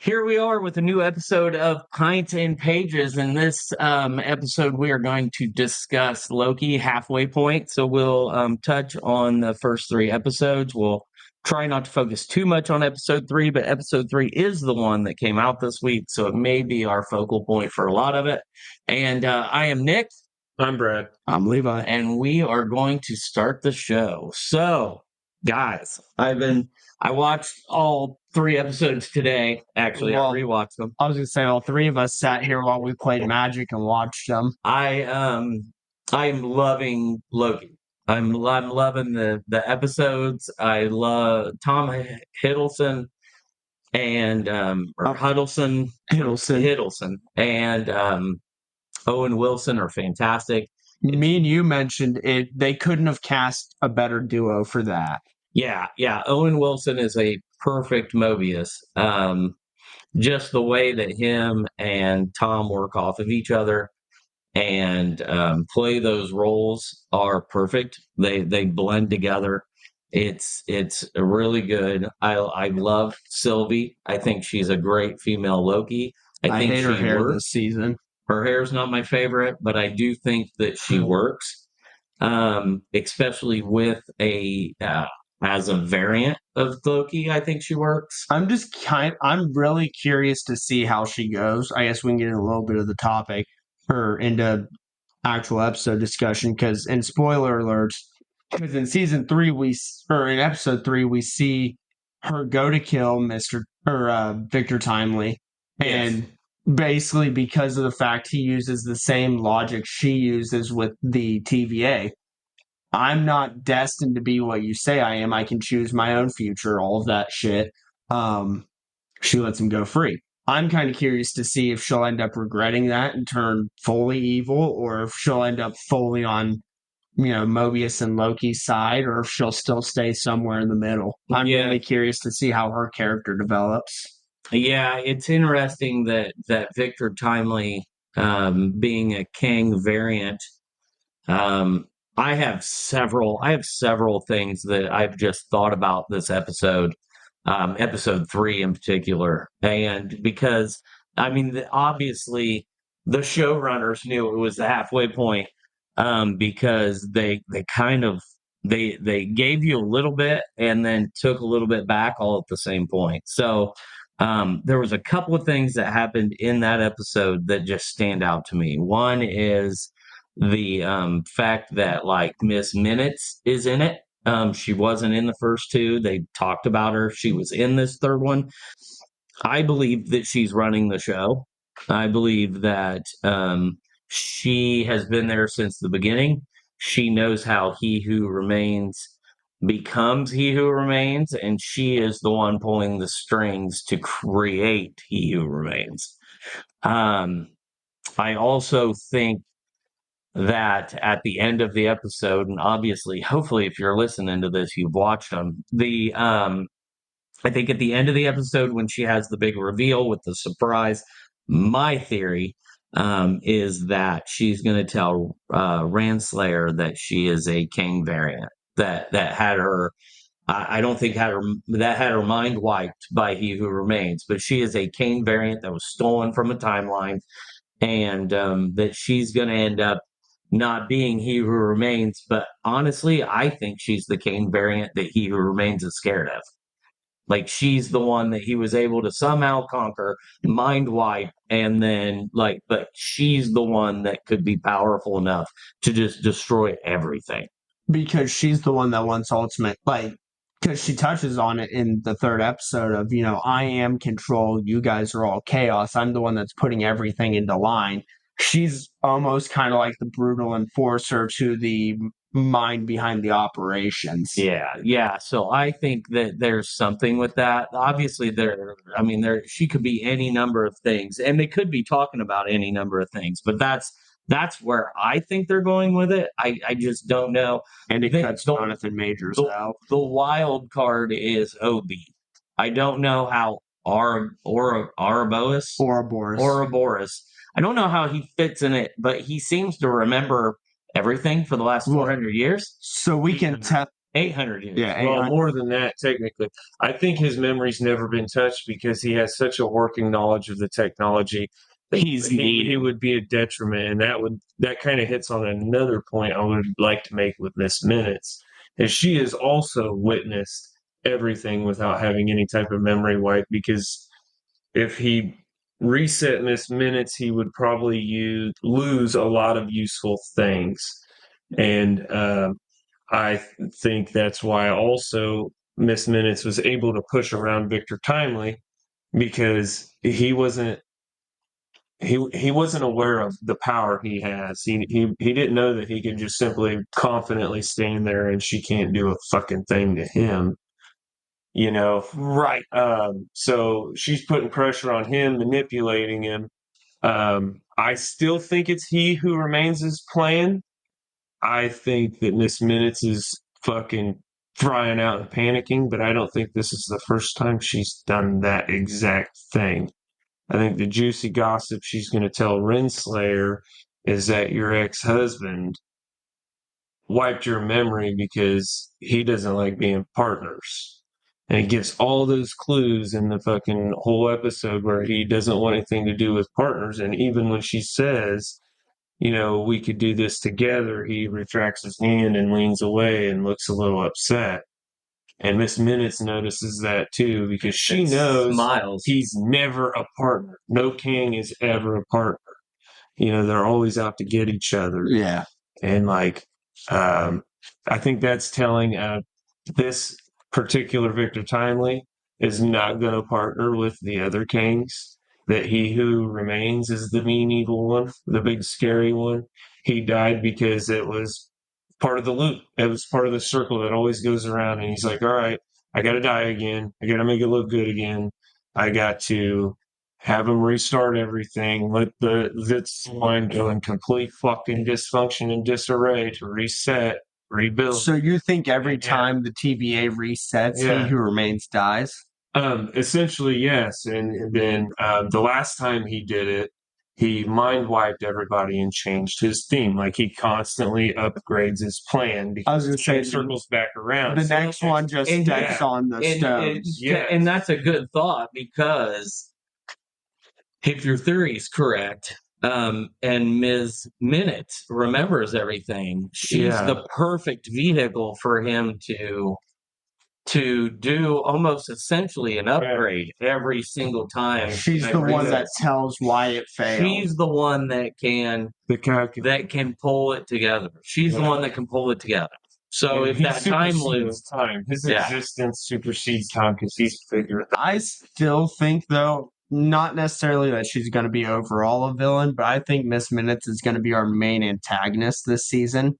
Here we are with a new episode of Pints and Pages. In this episode, we are going to discuss Loki halfway point. So we'll touch on the first three episodes. We'll try not to focus too much on episode three, but episode three is the one that came out this week. So it may be our focal point for a lot of it. And I am Nick. I'm Brad. I'm Levi. And we are going to start the show. So, guys, I watched all three episodes today. Actually, Well, I rewatched them. I was gonna say all three of us sat here while we played Magic and watched them. I'm loving Loki. I'm loving the episodes. I love Tom Hiddleston and or Huddleston Hiddleston. and Owen Wilson are fantastic. Me and you mentioned it. They couldn't have cast a better duo for that. Yeah. Owen Wilson is a perfect Mobius. Just the way that him and Tom work off of each other and play those roles are perfect. They blend together. It's really good. I love Sylvie. I think she's a great female Loki. I think hate her she hair works. this season. Her hair's not my favorite, but I do think that she works, especially with as a variant of Loki. I think she works. I'm really curious to see how she goes. I guess we can get in a little bit of the topic or into actual episode discussion because, and spoiler alerts, because in season three in episode three we see her go to kill Victor Timely, and Yes. basically because of the fact he uses the same logic she uses with the TVA. I'm not destined to be what you say I am. I can choose my own future, all of that shit. She lets him go free. I'm kind of curious to see if she'll end up regretting that and turn fully evil, or if she'll end up fully on, Mobius and Loki's side, or if she'll still stay somewhere in the middle. I'm really curious to see how her character develops. Yeah, it's interesting that Victor Timely, being a Kang variant, I have several things that I've just thought about this episode, episode three in particular, and because obviously the showrunners knew it was the halfway point, because they gave you a little bit and then took a little bit back all at the same point. So there was a couple of things that happened in that episode that just stand out to me. One is the fact that Miss Minutes is in it. She wasn't in the first two. They talked about her. She was in this third one. I believe that she's running the show. I believe that she has been there since the beginning. She knows how He Who Remains becomes He Who Remains, and she is the one pulling the strings to create He Who Remains. I also think that at the end of the episode, and obviously, hopefully, if you're listening to this, you've watched them. I think at the end of the episode, when she has the big reveal with the surprise, my theory is that she's going to tell Renslayer that she is a Kang variant that had her. I don't think had her mind wiped by He Who Remains, but she is a Kang variant that was stolen from a timeline, and that she's going to end up not being He Who Remains. But honestly, I think she's the Kang variant that He Who Remains is scared of. She's the one that he was able to somehow conquer, mind wipe, and then but she's the one that could be powerful enough to just destroy everything. Because she's the one that wants ultimate, because she touches on it in the third episode of, I am control, you guys are all chaos, I'm the one that's putting everything into line. She's almost kind of like the brutal enforcer to the mind behind the operations. Yeah. So I think that there's something with that. Obviously, she could be any number of things, and they could be talking about any number of things, but that's where I think they're going with it. I just don't know. And it cuts Jonathan Majors out. The wild card is Obi. I don't know how Ouroboros. I don't know how he fits in it, but he seems to remember everything for the last 400 years. So we can test 800 years. Yeah, Well, 800. more than that, technically. I think his memory's never been touched because he has such a working knowledge of the technology that he would be a detriment. And that kind of hits on another point I would like to make with Miss Minutes, is she has also witnessed everything without having any type of memory wipe, because if he reset Miss Minutes, he would probably lose a lot of useful things. And I think that's why also Miss Minutes was able to push around Victor Timely, because he wasn't aware of the power he has. He didn't know that he could just simply confidently stand there and she can't do a fucking thing to him. You know, Right. so she's putting pressure on him, manipulating him. I still think it's He Who Remains' plan. I think that Miss Minutes is fucking frying out and panicking, but I don't think this is the first time she's done that exact thing. I think the juicy gossip she's going to tell Renslayer is that your ex-husband wiped your memory because he doesn't like being partners. And it gives all those clues in the fucking whole episode where he doesn't want anything to do with partners. And even when she says, you know, we could do this together, he retracts his hand and leans away and looks a little upset. And Miss Minutes notices that too, because she knows Smiles. he's never a partner. No king is ever a partner. You know, they're always out to get each other. Yeah. And like, I think that's telling this particular Victor Timely is not going to partner with the other kings. That He Who Remains is the mean evil one, the big scary one. He died because it was part of the loop. It was part of the circle that always goes around. And he's like, all right, I got to die again. I got to make it look good again. I got to have him restart everything, let this line go in complete fucking dysfunction and disarray to reset, rebuild. So you think every time the TVA resets, He Who Remains dies? Essentially, yes. And then the last time he did it, he mind wiped everybody and changed his theme. Like he constantly upgrades his plan because gonna say, circles back around. The next one just steps on the stones. And that's a good thought, because if your theory is correct, and Ms. Minutes remembers everything, she's the perfect vehicle for him to do almost essentially an upgrade every single time. She's the one that tells why it failed. She's the one that can pull it together. She's the one that can pull it together. So if that time loop, his existence supersedes time because he's figured. I still think, though, not necessarily that she's going to be overall a villain, but I think Miss Minutes is going to be our main antagonist this season.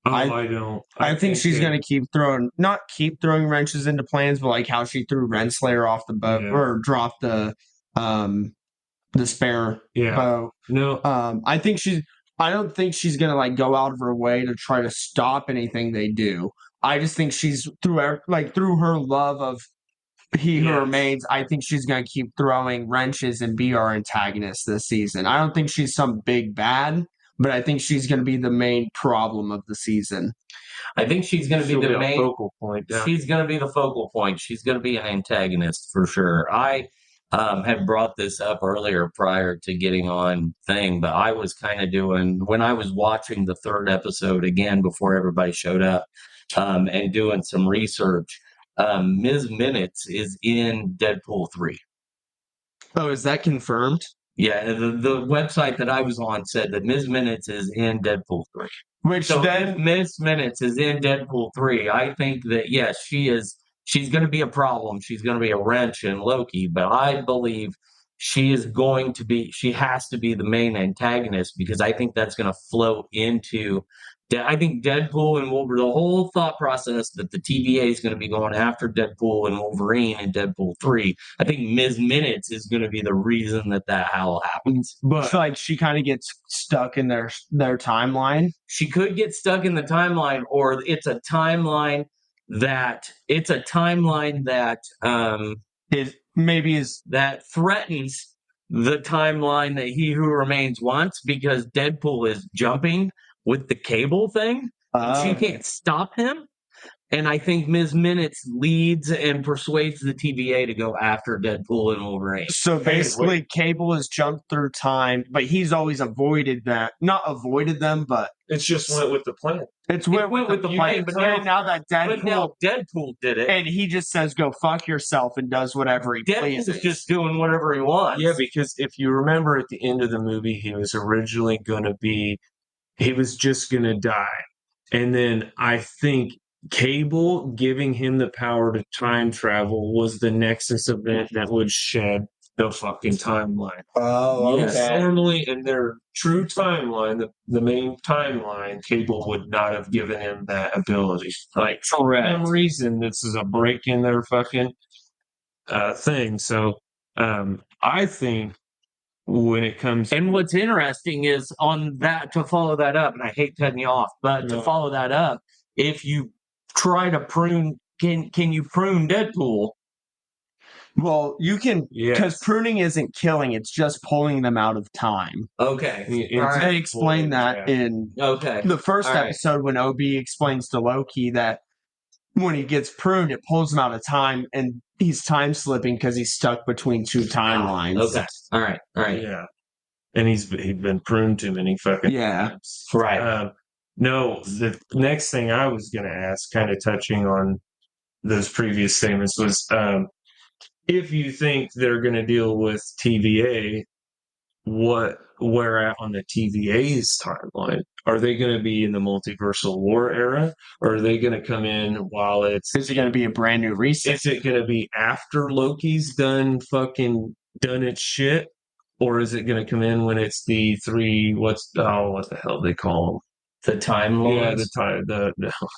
I don't. I think she's going to not keep throwing wrenches into plans, but like how she threw Renslayer off the boat or dropped the spare boat. No. I don't think she's going to like go out of her way to try to stop anything they do. I just think she's through her love of He Who Remains, I think she's going to keep throwing wrenches and be our antagonist this season. I don't think she's some big bad, but I think she's going to be the main problem of the season. I think she's going to be the main focal point. Yeah. She's going to be the focal point. She's going to be an antagonist for sure. I had brought this up earlier prior to getting on thing, but I was kind of when I was watching the third episode again before everybody showed up, and doing some research. Ms. Minutes is in Deadpool 3. Oh, is that confirmed? Yeah, the website that I was on said that Ms. Minutes is in Deadpool 3. If Ms. Minutes is in Deadpool 3, I think that, yes, she's going to be a problem. She's going to be a wrench in Loki, but I believe she has to be the main antagonist, because I think that's going to flow into I think Deadpool and Wolverine, the whole thought process that the TVA is going to be going after Deadpool and Wolverine in Deadpool 3, I think Ms. Minutes is going to be the reason that all happens. But so like she kind of gets stuck in their timeline. She could get stuck in the timeline, or it's a timeline that that threatens the timeline that He Who Remains wants, because Deadpool is jumping with the cable thing. She can't stop him. And I think Ms. Minutes leads and persuades the TVA to go after Deadpool and Wolverine. So basically, Cable has jumped through time, but he's always avoided that. Not avoided them, but It's just went with the plan. it's went with the plan. But now that Deadpool did it, and he just says, "Go fuck yourself," and does whatever he pleases. Deadpool's just doing whatever he wants. Yeah, because if you remember at the end of the movie, he was originally he was just going to die. And then I think Cable giving him the power to time travel was the Nexus event that would shed the fucking timeline. Oh, Yes, normally in their true timeline, the main timeline, Cable would not have given him that ability. Like, for some reason, this is a break in their fucking thing. So I think when it comes, and what's interesting is on that, to follow that up, and I hate cutting you off, but to follow that up, if you try to prune, can you prune Deadpool? Well, you can, because pruning isn't killing; it's just pulling them out of time. Okay, They explain that in the first episode when OB explains to Loki that when he gets pruned, it pulls him out of time, and he's time slipping because he's stuck between two timelines. Okay, all right, yeah, and he's been pruned too many fucking times. Right. No, the next thing I was going to ask, kind of touching on those previous statements, was if you think they're going to deal with TVA, where at on the TVA's timeline? Are they going to be in the multiversal war era, or are they going to come in while it's? Is it going to be a brand new reset? Is it going to be after Loki's done its shit, or is it going to come in when it's the three? What the hell they call them? The Time Lords? Yeah,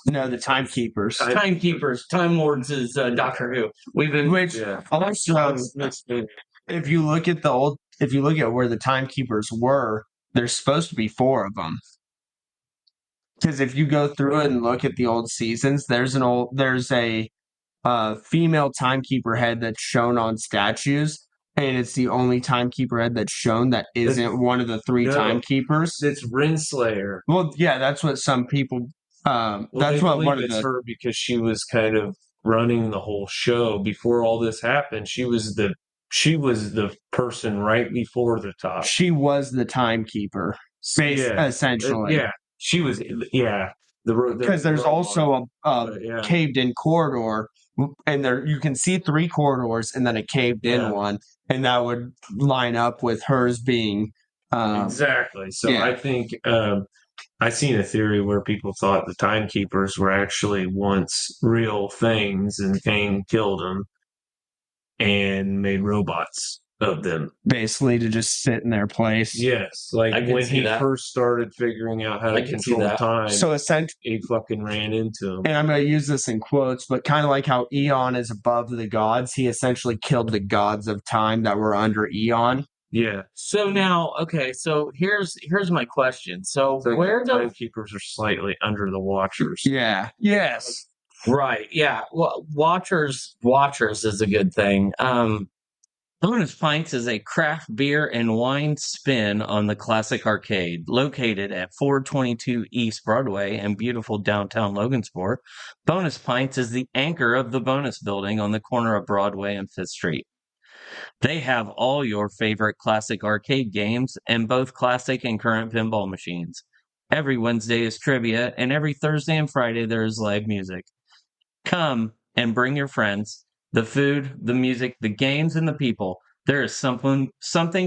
No, the Timekeepers. Timekeepers. Time Lords is Doctor Who. Also, if you look at where the Timekeepers were, there's supposed to be 4 of them. Because if you go through it and look at the old seasons, there's a female timekeeper head that's shown on statues, and it's the only timekeeper head that's shown that isn't one of the 3 timekeepers. It's Renslayer. Well, yeah, that's what some people. That's what one of the her, because she was kind of running the whole show before all this happened. She was the person right before the top. She was the timekeeper, essentially. Yeah, she was. Yeah, because there's also a caved-in corridor, and there you can see 3 corridors and then a caved-in one, and that would line up with hers being exactly. So I think I seen a theory where people thought the timekeepers were actually once real things, and Kang killed them and made robots of them, basically to just sit in their place. Yes, like when he first started figuring out how to control time. So essentially, he fucking ran into him. And I'm going to use this in quotes, but kind of like how Eon is above the gods, he essentially killed the gods of time that were under Eon. Yeah. So now, okay, so here's my question. So where the timekeepers are slightly under the Watchers? Yeah. Yes. Right. Yeah. Well, Watchers is a good thing. Bonus Pints is a craft beer and wine spin on the classic arcade, located at 422 East Broadway in beautiful downtown Logansport. Bonus Pints is the anchor of the Bonus Building on the corner of Broadway and 5th Street. They have all your favorite classic arcade games and both classic and current pinball machines. Every Wednesday is trivia, and every Thursday and Friday there is live music. Come and bring your friends. The food, the music, the games, and the people. There is something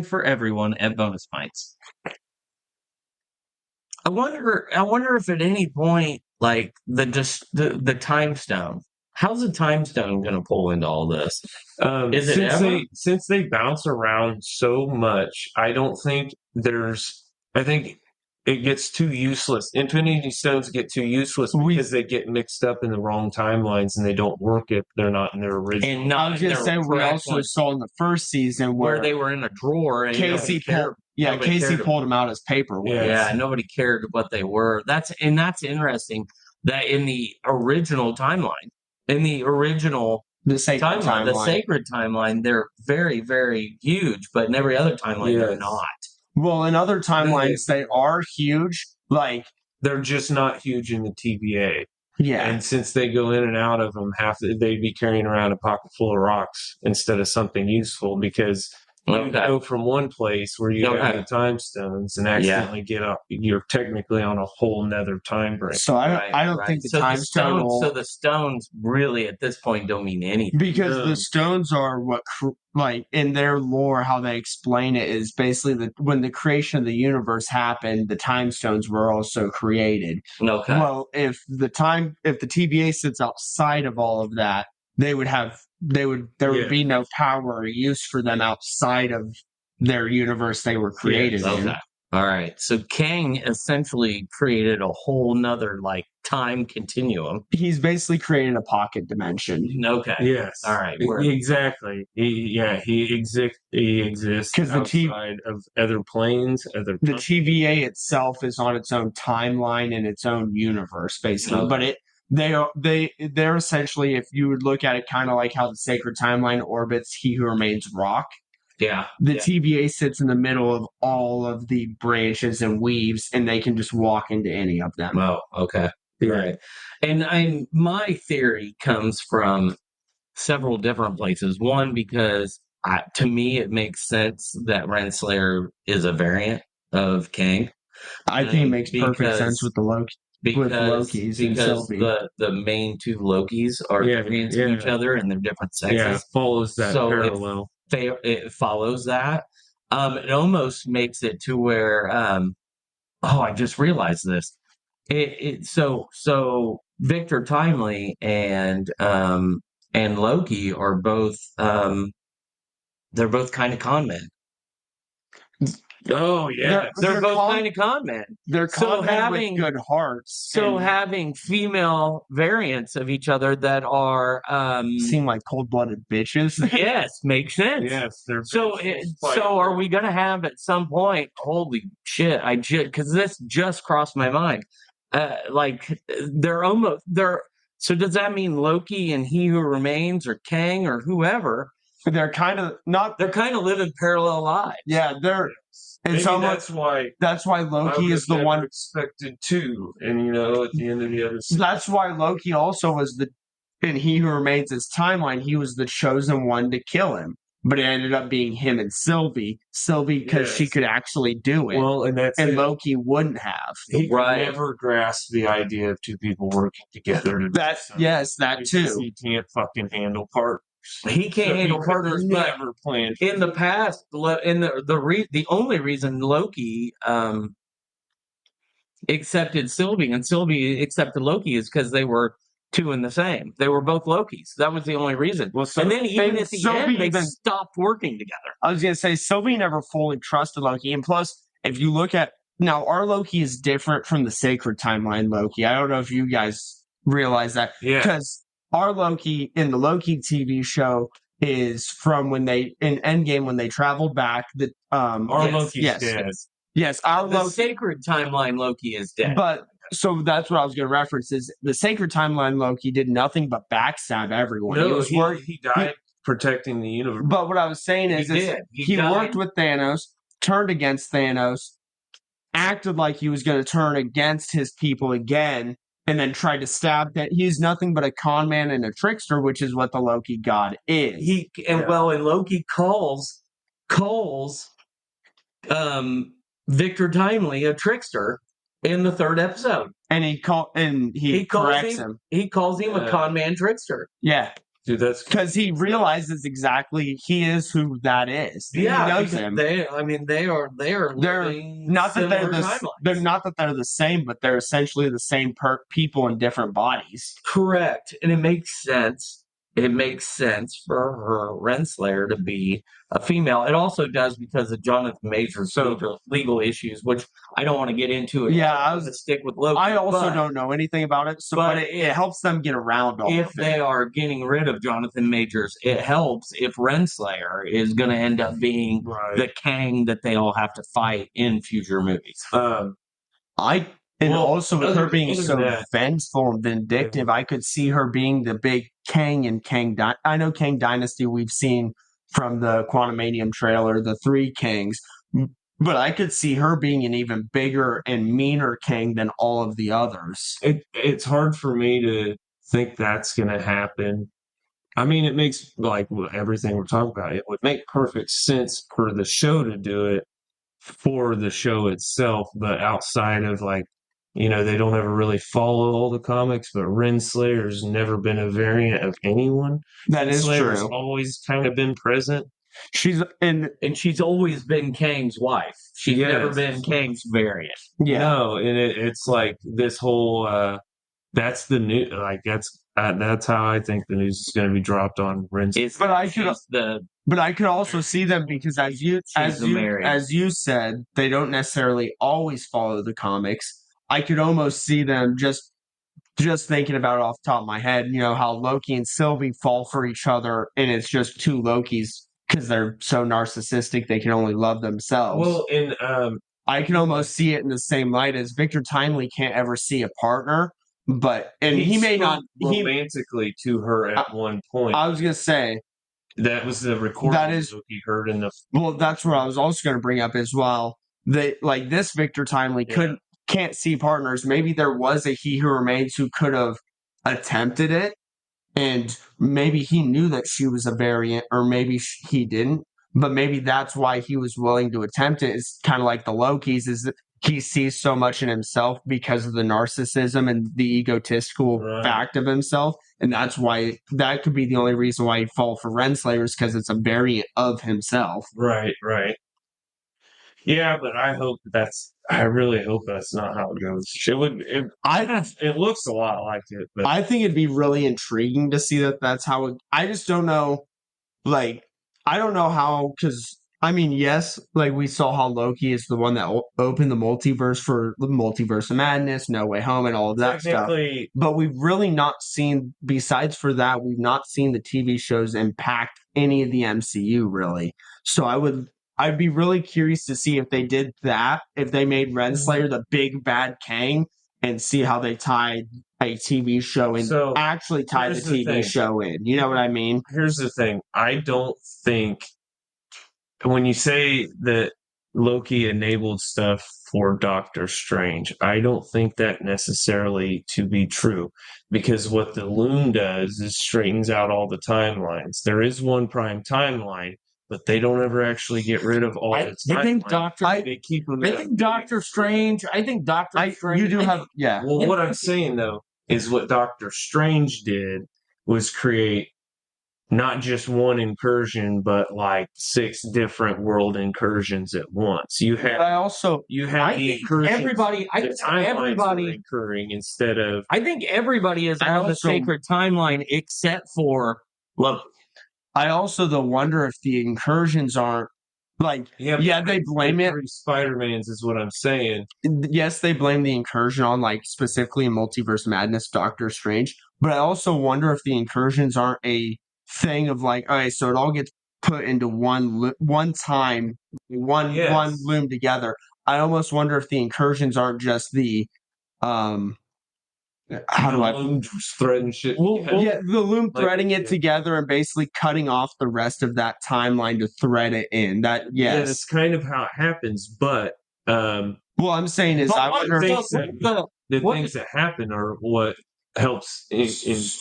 for everyone at Bonus Pints. I wonder if at any point, like the time stone. How's the time stone going to pull into all this? Is it ever? Since they bounce around so much, I don't think I think it gets too useless. Infinity Stones get too useless because they get mixed up in the wrong timelines and they don't work if they're not in their original. And I was just saying, we also saw in the first season where they were in a drawer and Casey pulled them out as paperweights. Yeah, nobody cared what they were. That's interesting that in the original timeline, the sacred timeline, they're very, very huge, but in every other timeline, they're not. Well, in other timelines, they are huge. Like, they're just not huge in the TVA. Yeah. And since they go in and out of them, they'd be carrying around a pocket full of rocks instead of something useful, because you go from one place where you have the time stones and accidentally get up. You're technically on a whole nother time break. So I don't think the time stone will. So the stones really at this point don't mean anything, because the stones are what like in their lore, how they explain it is basically when the creation of the universe happened, the time stones were also created. Okay. Well, if the TVA sits outside of all of that, there would be no power or use for them outside of their universe they were created in. All right. So Kang essentially created a whole nother like time continuum. He's basically created a pocket dimension. Okay. Yes. All right. Exactly. He exists outside of other planes. The TVA itself is on its own timeline and its own universe, basically. But they're essentially, if you would look at it, kind of like how the sacred timeline orbits He Who Remains rock. Yeah. The TVA sits in the middle of all of the branches and weaves, and they can just walk into any of them. Oh, okay. Right. And my theory comes from several different places. One, because to me, it makes sense that Renslayer is a variant of Kang. I think it makes perfect sense with the Loki. With Loki's and Sylvie. the main two Lokis are variants of each other and they're different sexes. Yeah, follows that parallel. It follows that. It almost makes it to where I just realized this. So Victor Timely and Loki are both they're both kind of con men. Oh yeah, they're both kind of con men. They're con men with good hearts. So having female variants of each other that are seem like cold-blooded bitches. Yes, makes sense. Yes, they're so are we gonna have at some point? Holy shit! Because this just crossed my mind. Like they're. So does that mean Loki and He Who Remains, or Kang, or whoever? They're kind of not. They're kind of living parallel lives. Yeah, they're. Maybe that's why Loki is the one expected to, and at the end of the other. That's why Loki also was in He Who Remains' his timeline. He was the chosen one to kill him, but it ended up being him and Sylvie. Because she could actually do it. Well, and Loki wouldn't have. He could never grasp the idea of two people working together. That too. He can't fucking handle partners. He can't handle partners, but in the past, the only reason Loki accepted Sylvie and Sylvie accepted Loki is because they were two in the same. They were both Lokis. That was the only reason. And then even at the end, they stopped working together. I was going to say, Sylvie never fully trusted Loki. And plus, if you look at, now our Loki is different from the sacred timeline Loki. I don't know if you guys realize that. Yeah. Because our Loki in the Loki TV show is from in Endgame when they traveled back. Loki's dead. Yes, the sacred timeline Loki is dead. But so that's what I was going to reference is the sacred timeline Loki did nothing but backstab everyone. No, he died protecting the universe. But what I was saying is he worked with Thanos, turned against Thanos, acted like he was going to turn against his people again, and then tried to stab that. He's nothing but a con man and a trickster, which is what the Loki god is. And Loki calls Victor Timely a trickster in the third episode, and he corrects him. He calls him a con man trickster. Yeah, dude, that's because he realizes exactly he is who that is. Yeah, he knows him. They are not that they're not that they're the same, but they're essentially the same people in different bodies. Correct, and it makes sense. It makes sense for her Renslayer to be a female. It also does because of Jonathan Major's legal issues, which I don't want to get into. Yeah, I was to stick with Loki. I also don't know anything about it, but it helps them get around all if they are getting rid of Jonathan Majors. It helps if Renslayer is going to end up being the Kang that they all have to fight in future movies. Also with her being so vengeful and vindictive, I could see her being the big Kang and Kang. I know Kang Dynasty we've seen from the Quantumanium trailer, the three Kangs. But I could see her being an even bigger and meaner Kang than all of the others. It's hard for me to think that's going to happen. I mean, it makes like everything we're talking about. It would make perfect sense for the show to do it for the show itself, but outside of like, they don't ever really follow all the comics. But Renslayer's never been a variant of anyone. That is Renslayer's true. always kind of been present. And she's always been Kang's wife. She's never Yes. been Kang's variant. Yeah. No, and it's like this whole. That's the new. Like that's how I think the news is going to be dropped on Renslayer. But I could She's the But I could also see them because as you said, they don't necessarily always follow the comics. I could almost see them just thinking about it off the top of my head, how Loki and Sylvie fall for each other and it's just two Lokis because they're so narcissistic they can only love themselves. Well, and I can almost see it in the same light as Victor Timely can't ever see a partner, but he may not romantically to her at one point. I was gonna say that was the recording that is Loki heard in the. Well, that's what I was also going to bring up as well. They like this Victor Timely can't see partners. Maybe there was a He Who Remains who could have attempted it, and maybe he knew that she was a variant, or maybe he didn't. But maybe that's why he was willing to attempt it. It's kind of like the Lokis, is that he sees so much in himself because of the narcissism and the egotistical fact of himself. And that's why that could be the only reason why he'd fall for Renslayer is because it's a variant of himself. Right. Yeah, but I really hope that's not how it goes. It looks a lot like it, but I think it'd be really intriguing to see that's how it. I just don't know. Like, I don't know how, because I mean, yes, like we saw how Loki is the one that opened the multiverse for the Multiverse of Madness, No Way Home, and all of that stuff. But we've really not seen, besides for that, we've not seen the TV shows impact any of the MCU really. So I'd be really curious to see if they did that, if they made Renslayer the big bad Kang, and see how they tied a TV show in, So, actually tie the TV show in. You know what I mean? Here's the thing. I don't think when you say that Loki enabled stuff for Doctor Strange, I don't think that necessarily to be true, because what the Loom does is straightens out all the timelines. There is one prime timeline, but they don't ever actually get rid of all the timelines. I think Doctor Strange. You do have, yeah. Well, what I'm saying though is what Doctor Strange did was create not just one incursion, but like 6 different world incursions at once. You have the incursions. Everybody incurring instead of. I think everybody is on the sacred timeline except for Loki. I also though wonder if the incursions aren't like they blame it. Spider-Man's is what I'm saying. Yes, they blame the incursion on like specifically in Multiverse Madness, Doctor Strange. But I also wonder if the incursions aren't a thing of like, okay, so it all gets put into one time, one loom together. I almost wonder if the incursions aren't just the loom threading shit? The loom threading it together and basically cutting off the rest of that timeline to thread it in. Yeah, that's kind of how it happens. But what I'm saying is, I wonder the things that happen are what helps.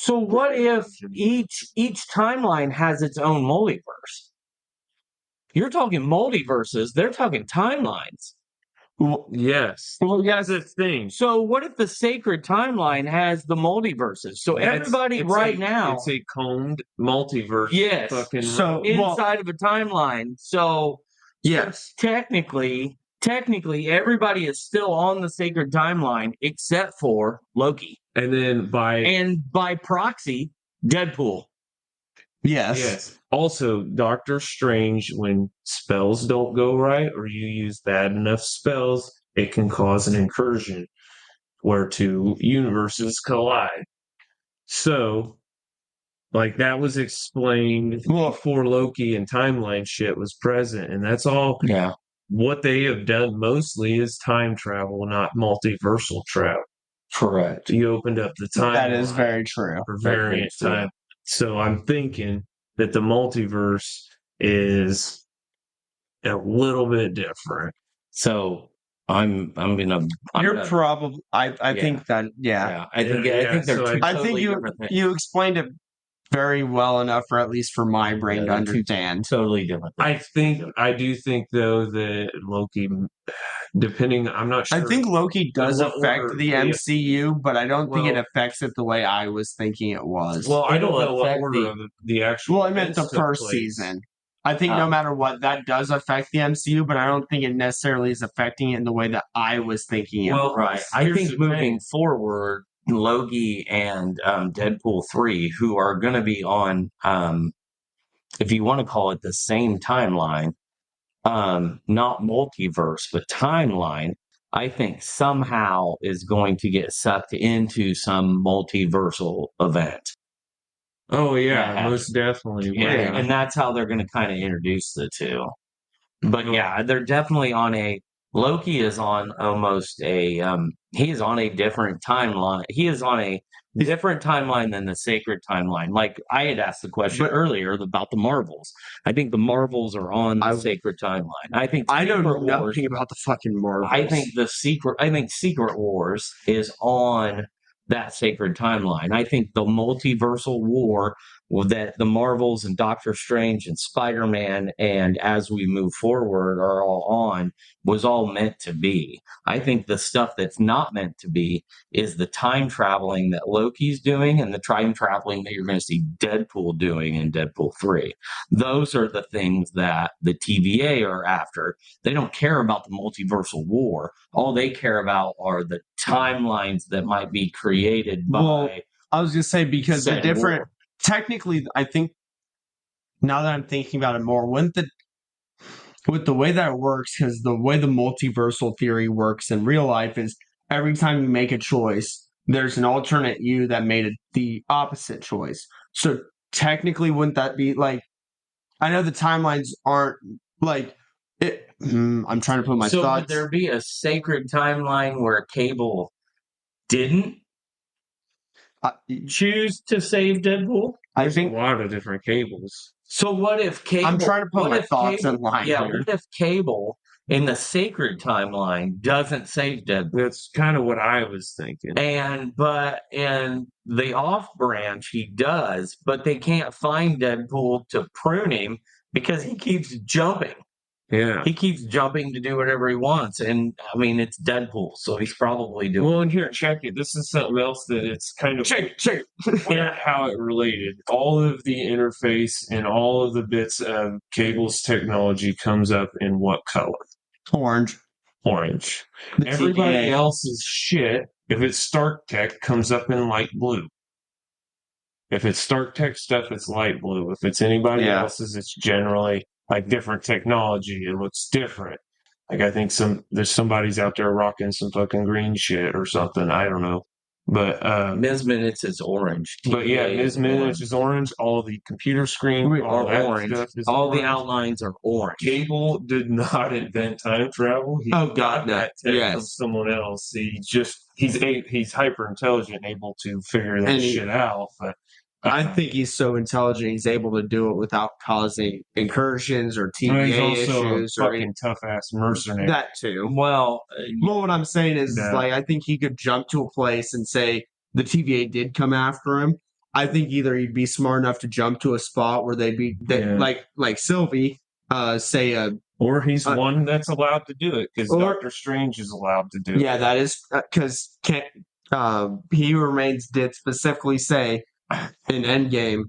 So what if each timeline has its own multiverse? You're talking multiverses; they're talking timelines. Well, yes. Well, that's the thing. So what if the sacred timeline has the multiverses? So everybody now... It's a combed multiverse. Yes. So inside of a timeline. So yes. Technically, everybody is still on the sacred timeline except for Loki. And then by proxy, Deadpool. Yes. Also, Doctor Strange, when spells don't go right or you use bad enough spells, it can cause an incursion where 2 universes collide. So, like that was explained before Loki and timeline shit was present, and that's all. Yeah. What they have done mostly is time travel, not multiversal travel. Correct. You opened up the time. That is very true. For variant time. So I'm thinking that the multiverse is a little bit different. So I'm gonna. You're gonna, probably. I Yeah. think that. Yeah. Yeah, I think they're so two I think totally you different things. you explained it very well enough, or at least for my brain to They're two understand. totally different things. I do think though that Loki, depending, I'm not sure. I think Loki does what affect order the MCU, but I don't think it Well- affects it the way I was thinking it was. Well, I don't It'll know what affect order the- of the actual. Well, I meant the events took first place. season. I think no Oh. matter what, that does affect the MCU, but I don't think it necessarily is affecting it in the way that I was thinking it Well, was. Right. I Here's think the moving thing. forward, Loki and Deadpool 3, who are going to be on, if you want to call it the same timeline, not multiverse, but timeline, I think somehow is going to get sucked into some multiversal event. Oh yeah, Yeah. most definitely. Yeah. And that's how they're going to kind of introduce the two. But yeah, they're definitely on a Loki is on almost a he is on a different timeline. He is on a different timeline than the sacred timeline. Like I had asked the question But- earlier about the Marvels. I think the Marvels are on the sacred timeline. I think I know Secret Wars, nothing about the fucking Marvels. I think Secret Wars is on that sacred timeline. I think the multiversal war that the Marvels and Doctor Strange and Spider-Man and as we move forward are all on was all meant to be. I think the stuff that's not meant to be is the time traveling that Loki's doing and the time traveling that you're going to see Deadpool doing in Deadpool 3. Those are the things that the TVA are after. They don't care about the multiversal war. All they care about are the timelines that might be created by. Well, I was gonna say because the said different. war. Technically, I think now that I'm thinking about it more, wouldn't the with the way that it works, because the way the multiversal theory works in real life is every time you make a choice, there's an alternate you that made the opposite choice. So technically, wouldn't that be like? I know the timelines aren't like it. I'm trying to put my So would thoughts. there be a sacred timeline where Cable didn't choose to save Deadpool? I There's think a lot of different cables. So what if Cable? I'm trying to put what my if thoughts Cable, in line Yeah, here. what if Cable in the sacred timeline doesn't save Deadpool? That's kind of what I was thinking. But in the off branch, he does, but they can't find Deadpool to prune him because he keeps jumping. Yeah. He keeps jumping to do whatever he wants. And I mean, it's Deadpool, so he's probably doing. Well, and here, check it. This is something else that it's kind of Check. how it related. All of the interface and all of the bits of Cable's technology comes up in what color? Orange. Orange. The Everybody TVA. else's shit, if it's Stark Tech, comes up in light blue. If it's Stark Tech stuff, it's light blue. If it's anybody else's, it's generally like different technology. It looks different. Like I think there's somebody's out there rocking some fucking green shit or something. I don't know. But Ms. Minutes is orange. but yeah, TVA Ms. Minutes is orange. All the computer screen all are that orange. stuff is All orange. the outlines are orange. Cable did not invent time travel. He Oh, God, got no. that tech from Yes. someone else. He's hyper intelligent, able to figure that And he- shit out. But I think he's so intelligent he's able to do it without causing incursions or he's TVA also issues a or fucking tough ass mercenary. that too. Well, Well, what I'm saying is, Yeah. like, I think he could jump to a place and say the TVA did come after him. I think either he'd be smart enough to jump to a spot where like Sylvie, say Or he's one that's allowed to do it because or- Doctor Strange is allowed to do it. yeah, that is because He Who Remains did specifically say in Endgame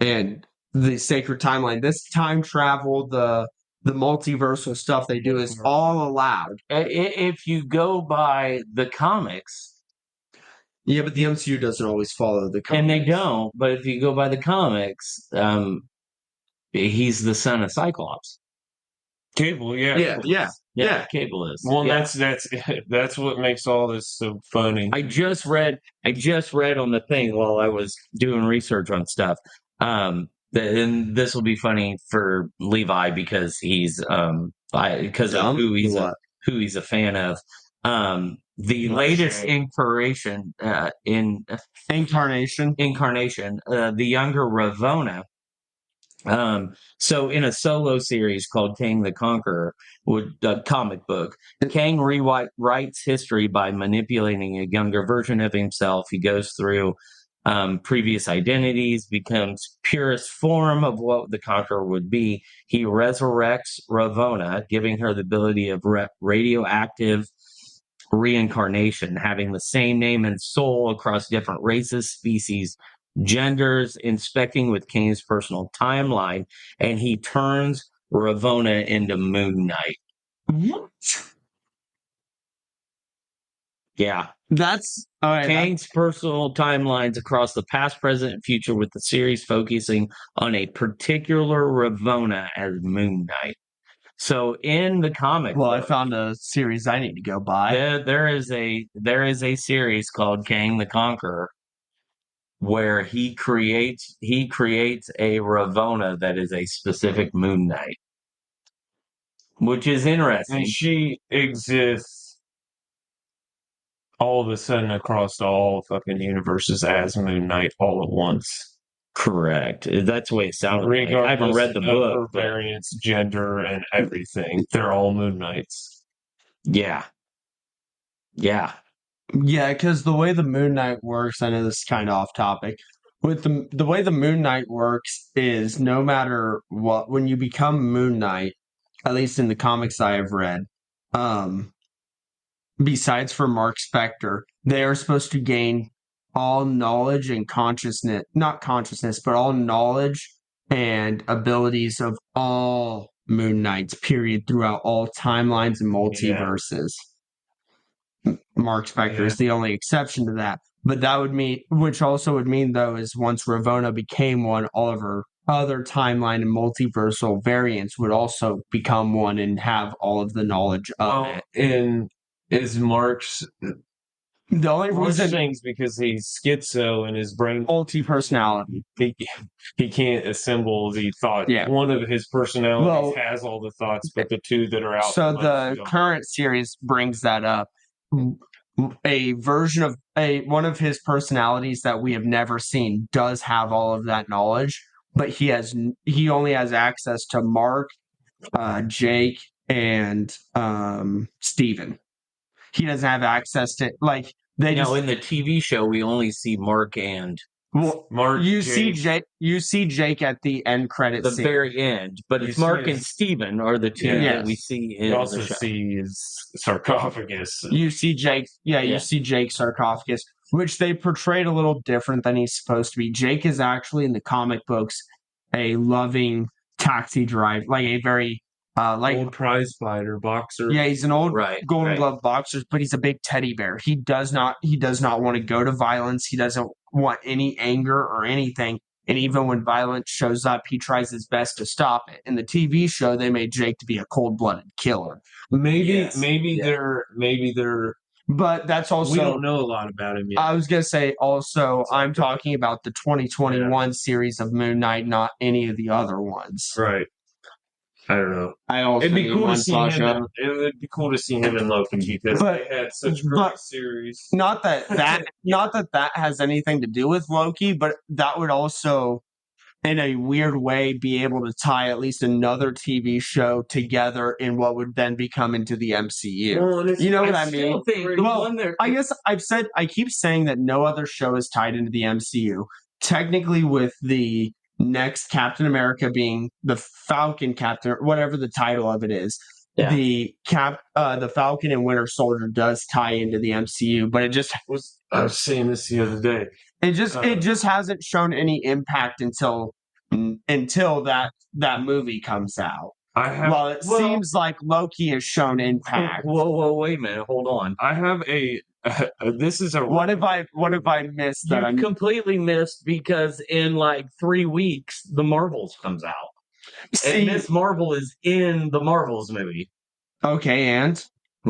and the sacred timeline, this time travel, the multiversal stuff they do is all allowed. if you go by the comics, Yeah, but the MCU doesn't always follow the comics. and they don't, but if you go by the comics, he's the son of Cyclops. Cable, yeah. Yeah. Cable is. Well, Yeah. that's what makes all this so funny. I just read on the thing while I was doing research on stuff. And this will be funny for Levi because he's because of who he's a fan of. The latest incarnation, the younger Ravonna So in a solo series called Kang the Conqueror, comic book, Kang rewrites history by manipulating a younger version of himself. He goes through previous identities, becomes purest form of what the Conqueror would be. He resurrects Ravonna, giving her the ability of radioactive reincarnation, having the same name and soul across different races, species, genders, inspecting with Kang's personal timeline, and he turns Ravonna into Moon Knight. What? Yeah. That's all right. Kang's personal timelines across the past, present, and future, with the series focusing on a particular Ravonna as Moon Knight. So in the comic Well, book, I found a series I need to go buy. there is a series called Kang the Conqueror where he creates a Ravonna that is a specific Moon Knight, which is interesting. And she exists all of a sudden across all fucking universes as Moon Knight all at once. Correct. That's the way it sounded. Like. I haven't Regardless read the of book. her variance, gender, and everything. They're all Moon Knights. Yeah. Yeah. Yeah, because the way the Moon Knight works, I know this is kind of off topic. With the way the Moon Knight works is no matter what, when you become Moon Knight, at least in the comics I have read, besides for Mark Spector, they are supposed to gain all knowledge and consciousness, not consciousness, but all knowledge and abilities of all Moon Knights, period, throughout all timelines and multiverses. Mark Spector is the only exception to that. But that would mean, which also would mean, though, is once Ravonna became one, all of her other timeline and multiversal variants would also become one and have all of the knowledge of it. And is Mark's The only reason things because he's schizo and his brain multi-personality. He can't assemble the thought. Yeah. One of his personalities has all the thoughts, but the two that are out. So the current series brings that up. A version of one of his personalities that we have never seen does have all of that knowledge, but he only has access to Mark, Jake, and Steven. He doesn't have access to in the TV show we only see Mark and Mark. You see Jake at the end credits, the very end, but it's Mark and Steven are the two that we see in also the show. see his sarcophagus. You see Jake, you see Jake's sarcophagus, which they portrayed a little different than he's supposed to be. Jake is actually in the comic books a loving taxi driver, like a very old prize fighter boxer. Yeah, he's an old Golden Glove boxer, but he's a big teddy bear. He does not want to go to violence. He doesn't want any anger or anything. And even when violence shows up, he tries his best to stop it. In the TV show, they made Jake to be a cold-blooded killer. Maybe they're. But that's also, we don't know a lot about him yet. I was gonna say also, I'm talking about the 2021 series of Moon Knight, not any of the other ones. Right. I don't know. It'd be cool to see him. It would be cool to see him in Loki because they had such great series. Not that has anything to do with Loki, but that would also, in a weird way, be able to tie at least another TV show together in what would then become into the MCU. Well, you know what I mean? I guess I keep saying that no other show is tied into the MCU. Technically, with the next Captain America being the Falcon Captain, whatever the title of it is, the Falcon and Winter Soldier does tie into the MCU, but it just was. I was saying this the other day. It just hasn't shown any impact until that movie comes out. Seems like Loki has shown impact. Whoa, wait a minute, hold on. I have this is a. What have I missed? That I'm completely missed because in like 3 weeks the Marvels comes out. And Miss Marvel is in the Marvels movie. Okay, and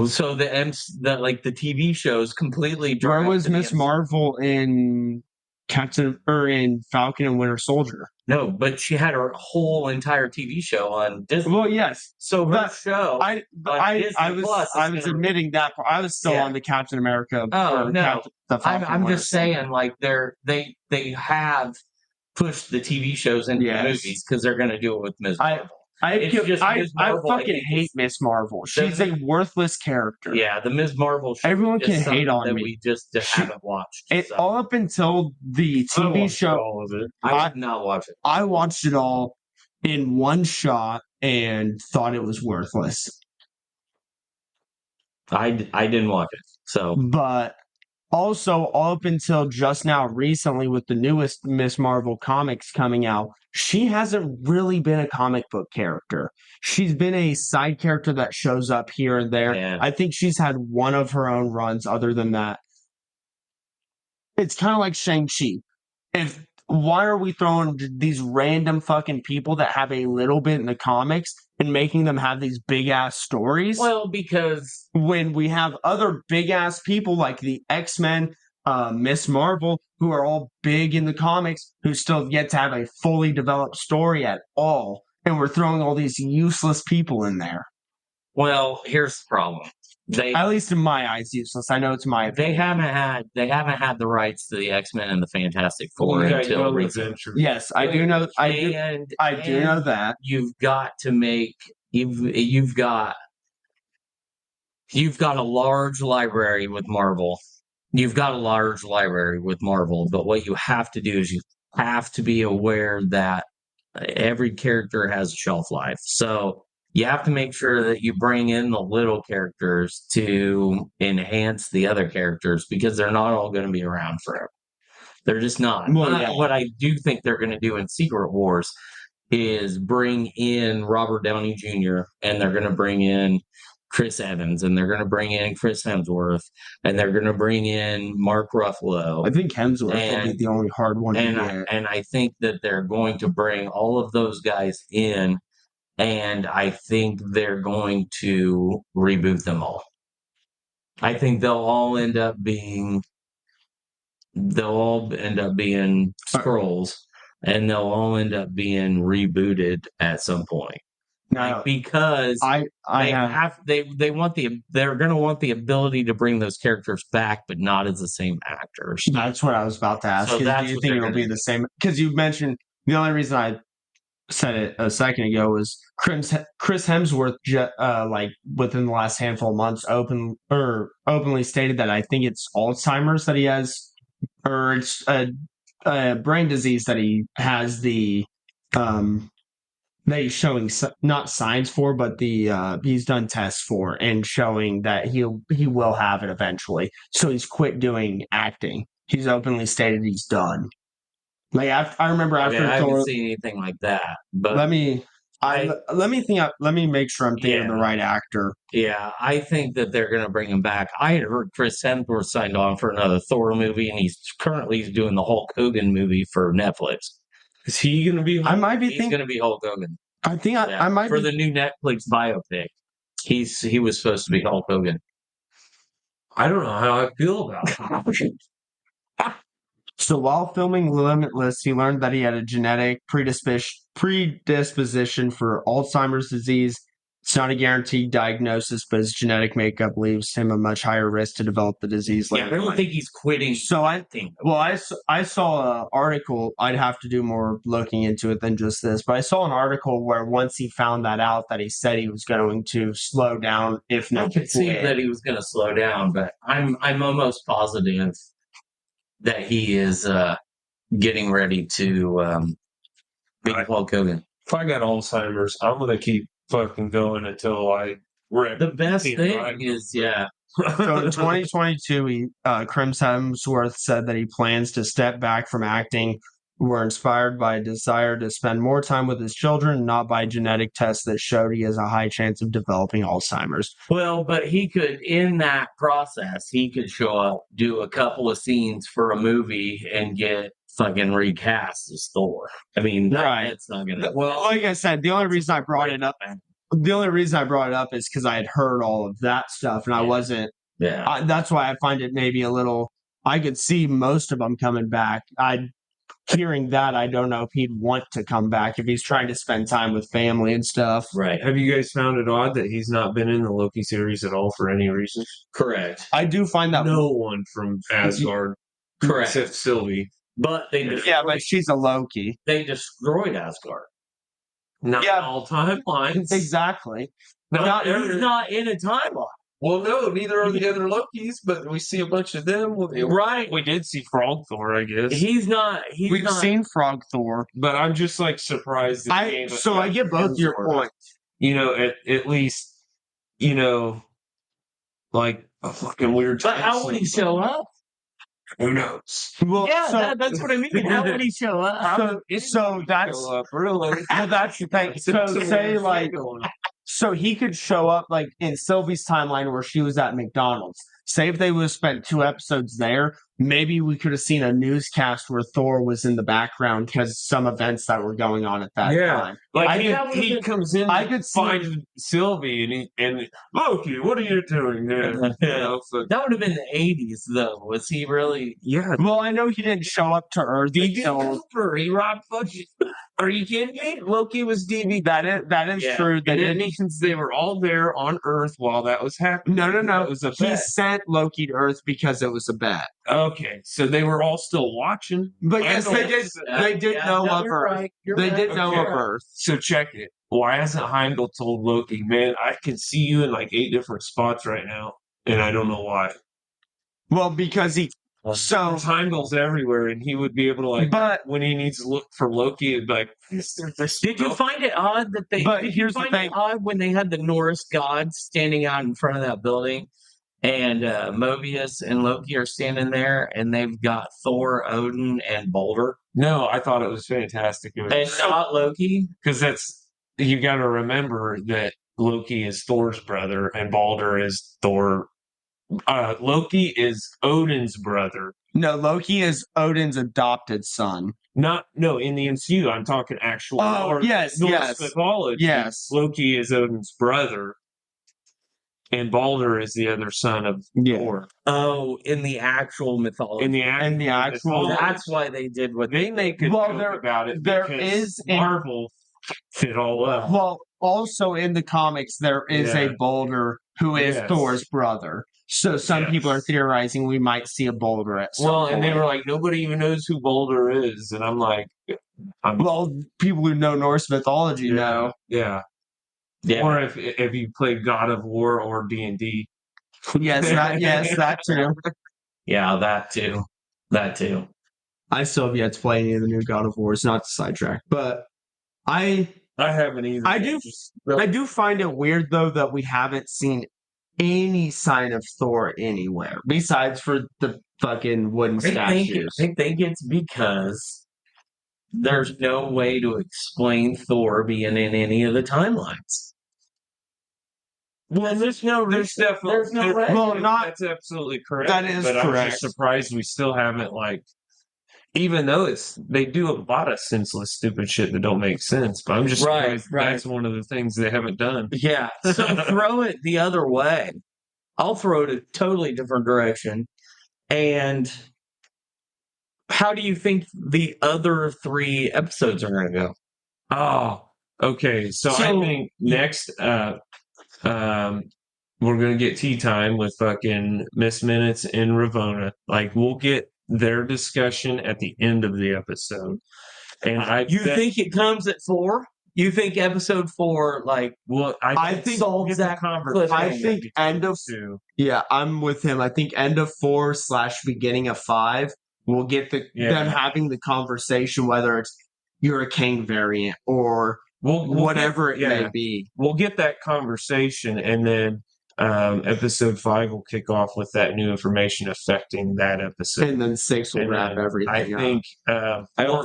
so the TV shows completely. Where was Miss Marvel in in Falcon and Winter Soldier? No, but she had her whole entire TV show on Disney. Well, yes. So her show. I was admitting that I was still on the Captain America. Oh no! I'm just saying, like they have push the TV shows into the Yes. movies because they're going to do it with Ms. Marvel. I Ms. Marvel, fucking hate Miss Marvel. She's a worthless character. Yeah, the Ms. Marvel show Everyone is can hate something on that me. we just haven't watched. It so. all up until the I TV watched show. all of it. I did not watch it. I watched it all in one shot and thought it was worthless. I didn't watch it. So, But also, all up until just now, recently, with the newest Miss Marvel comics coming out, she hasn't really been a comic book character. She's been a side character that shows up here and there. Yeah. I think she's had one of her own runs. Other than that, it's kind of like Shang-Chi. Why are we throwing these random fucking people that have a little bit in the comics and making them have these big ass stories? well, because When we have other big ass people like the X-Men, Miss Marvel, who are all big in the comics, who still have yet to have a fully developed story at all, and we're throwing all these useless people in there. well, here's the problem. At least in my eyes, useless. I know it's my They opinion. haven't had the rights to the X-Men and the Fantastic Four until recently. Yes, I do know. I do know that. You've got to make you've got a large library with Marvel. You've got a large library with Marvel, but what you have to do is you have to be aware that every character has a shelf life. So you have to make sure that you bring in the little characters to enhance the other characters because they're not all going to be around forever. They're just not. Well, But yeah. what I do think they're going to do in Secret Wars is bring in Robert Downey Jr. and they're going to bring in Chris Evans and they're going to bring in Chris Hemsworth and they're going to bring in Mark Ruffalo. I think Hemsworth will be the only hard one to get. And I think that they're going to bring all of those guys in, and I think they're going to reboot them all. I think they'll all end up being scrolls, and they'll all end up being rebooted at some point. Now, Because they're going to want the ability to bring those characters back, but not as the same actors. That's what I was about to ask. So Do that's you what think they're it'll gonna be the same? Because you mentioned the only reason I said it a second ago was Chris Hemsworth, like within the last handful of months, openly stated that I think it's Alzheimer's that he has, or it's a brain disease that he has that he's showing not signs for, but he's done tests for and showing that he will have it eventually. So he's quit doing acting. He's openly stated he's done. Like I remember after I Thor. haven't seen anything like that. But Let me make sure I'm thinking of the right actor. Yeah, I think that they're going to bring him back. I had heard Chris Hemsworth signed on for another Thor movie, and he's currently doing the Hulk Hogan movie for Netflix. Is he going to be? I might be He's going to be Hulk Hogan. I think I might for be the new Netflix biopic. He was supposed to be Hulk Hogan. I don't know how I feel about it. So while filming Limitless, he learned that he had a genetic predisposition for Alzheimer's disease. It's not a guaranteed diagnosis, but his genetic makeup leaves him a much higher risk to develop the disease later. I don't think he's quitting. So I saw an article. I'd have to do more looking into it than just this, but I saw an article where once he found that out, that he said he was going to slow down, if I not could see quit. that he was going to slow down, but I'm almost positive that he is getting ready to be Hulk Hogan. If I got Alzheimer's, I'm going to keep fucking going until I wreck. The best thing is, So in 2022, Chris Hemsworth said that he plans to step back from acting. Were inspired by a desire to spend more time with his children, not by genetic tests that showed he has a high chance of developing Alzheimer's. Well, but he could, in that process, he could show up, do a couple of scenes for a movie, and get fucking recast as Thor. I mean, that's not gonna. Well, like I said, the only reason I brought it up is because I had heard all of that stuff, and I wasn't. Yeah, that's why I find it maybe a little. I could see most of them coming back. Hearing that, I don't know if he'd want to come back if he's trying to spend time with family and stuff. Right. Have you guys found it odd that he's not been in the Loki series at all for any reason? Correct. I do find that no one from Asgard, correct, except Sylvie. But but she's a Loki. they destroyed Asgard. Not Yeah. all timelines. Exactly. He's not in a timeline. Well, no, neither are the other Lokis, but we see a bunch of them. Right. We did see Frog Thor, I guess. He's not. We've seen Frog Thor. But I'm just like surprised. That I get both your points. You know, at least, you know, like a fucking weird. But how would he show up? Who knows? Well, Yeah, that's what I mean. How would he show up? So that's Show up, really. well, that's the thing. So say like, so he could show up like in Sylvie's timeline where she was at McDonald's. Say if they would have spent 2 episodes there, maybe we could have seen a newscast where Thor was in the background because some events that were going on at that time. Like he comes in. I could find Sylvie and Loki. What are you doing here? You know, so, That would have been the 80s, though. Was he really? yeah. Well, I know he didn't show up to Earth. He robbed budget. Are you kidding me? Loki was DV. That is true. And that means they were all there on Earth while that was happening. No. It was a He bet. sent Loki to Earth because it was a bet. Okay, so they were all still watching. But yes, they did. They did know of you're Earth. right, you're They right. did know of Okay. Earth. So check it. Why hasn't Heimdall told Loki, man, I can see you in like 8 different spots right now, and I don't know why. Well, because he. So There's Heimdall's everywhere, and he would be able to like. But when he needs to look for Loki, it'd be like. Did you find it odd that they? But did here's you the find thing. it odd when they had the Norse gods standing out in front of that building, and Mobius and Loki are standing there, and they've got Thor, Odin, and Balder, No, I thought it was fantastic. It was and not Loki. because that's you got to remember that Loki is Thor's brother and Balder is Thor. Loki is Odin's brother. no, Loki is Odin's adopted son. In the MCU, I'm talking actual. Oh, yes, Norse yes. mythology. Yes. Loki is Odin's brother, and Balder is the other son of Yeah. Thor. Oh, in the actual mythology. In the actual, mythology, That's why they did what they make a Well, joke about it. there because is a- Marvel fit all up. Well, also in the comics, there is Yeah. a Balder who is Yes. Thor's brother. So some Yes. people are theorizing we might see a Boulder at some Well, point. and they were like, nobody even knows who Boulder is, and I'm like, well, people who know Norse mythology know. yeah. Or if you play God of War or D&D, Yes, that too. Yeah, that too. I still have yet to play any of the new God of Wars, not to sidetrack, but I haven't either. I do find it weird though that we haven't seen any sign of Thor anywhere besides for the fucking wooden statues. I think it's because there's no way to explain Thor being in any of the timelines. Well, there's no way. Well, that's absolutely correct. That is but I'm correct. just surprised we still haven't even though they do a lot of senseless, stupid shit that don't make sense. But I'm just surprised that's one of the things they haven't done. Yeah. So throw it the other way. I'll throw it a totally different direction. And how do you think the other 3 episodes are going to go? Oh, okay. So I think next, we're gonna get tea time with fucking Miss Minutes and Ravona. Like we'll get their discussion at the end of the episode. And you think it comes at 4? You think episode 4 I think solves that conversation? I think end of 2. Yeah, I'm with him. I think end of 4 / beginning of 5 we'll get them having the conversation, whether it's you're a king variant or whatever it may be. We'll get that conversation, and then episode 5 will kick off with that new information affecting that episode, and then 6 will wrap everything. I think. I don't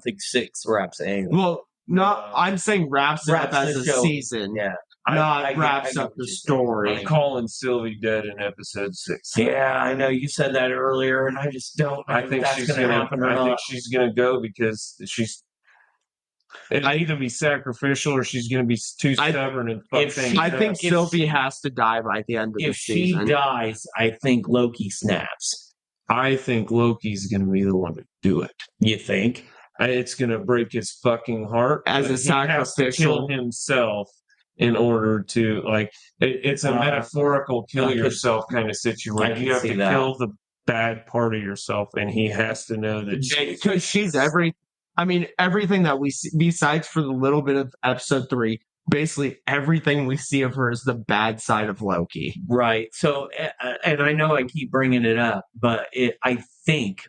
think 6 wraps anything. Well, I'm saying wraps it up as a season. Yeah. Not wraps up the story. I'm calling Sylvie dead in episode 6. Yeah, I know you said that earlier, and I just don't. I think that's she's going to happen. I think she's going to go because it'll either be sacrificial or she's going to be too stubborn and fuck things I think up. Sylvie has to die by the end of the season. If she dies, I think Loki snaps. I think Loki's going to be the one to do it. You think? It's going to break his fucking heart as a sacrificial. He has to kill himself in order to it's a metaphorical kill yourself kind of situation. You have to kill bad part of yourself, and he has to know that because she's everything that we see, besides for the little bit of episode 3, basically everything we see of her is the bad side of Loki. Right. So, and I know I keep bringing it up, but I think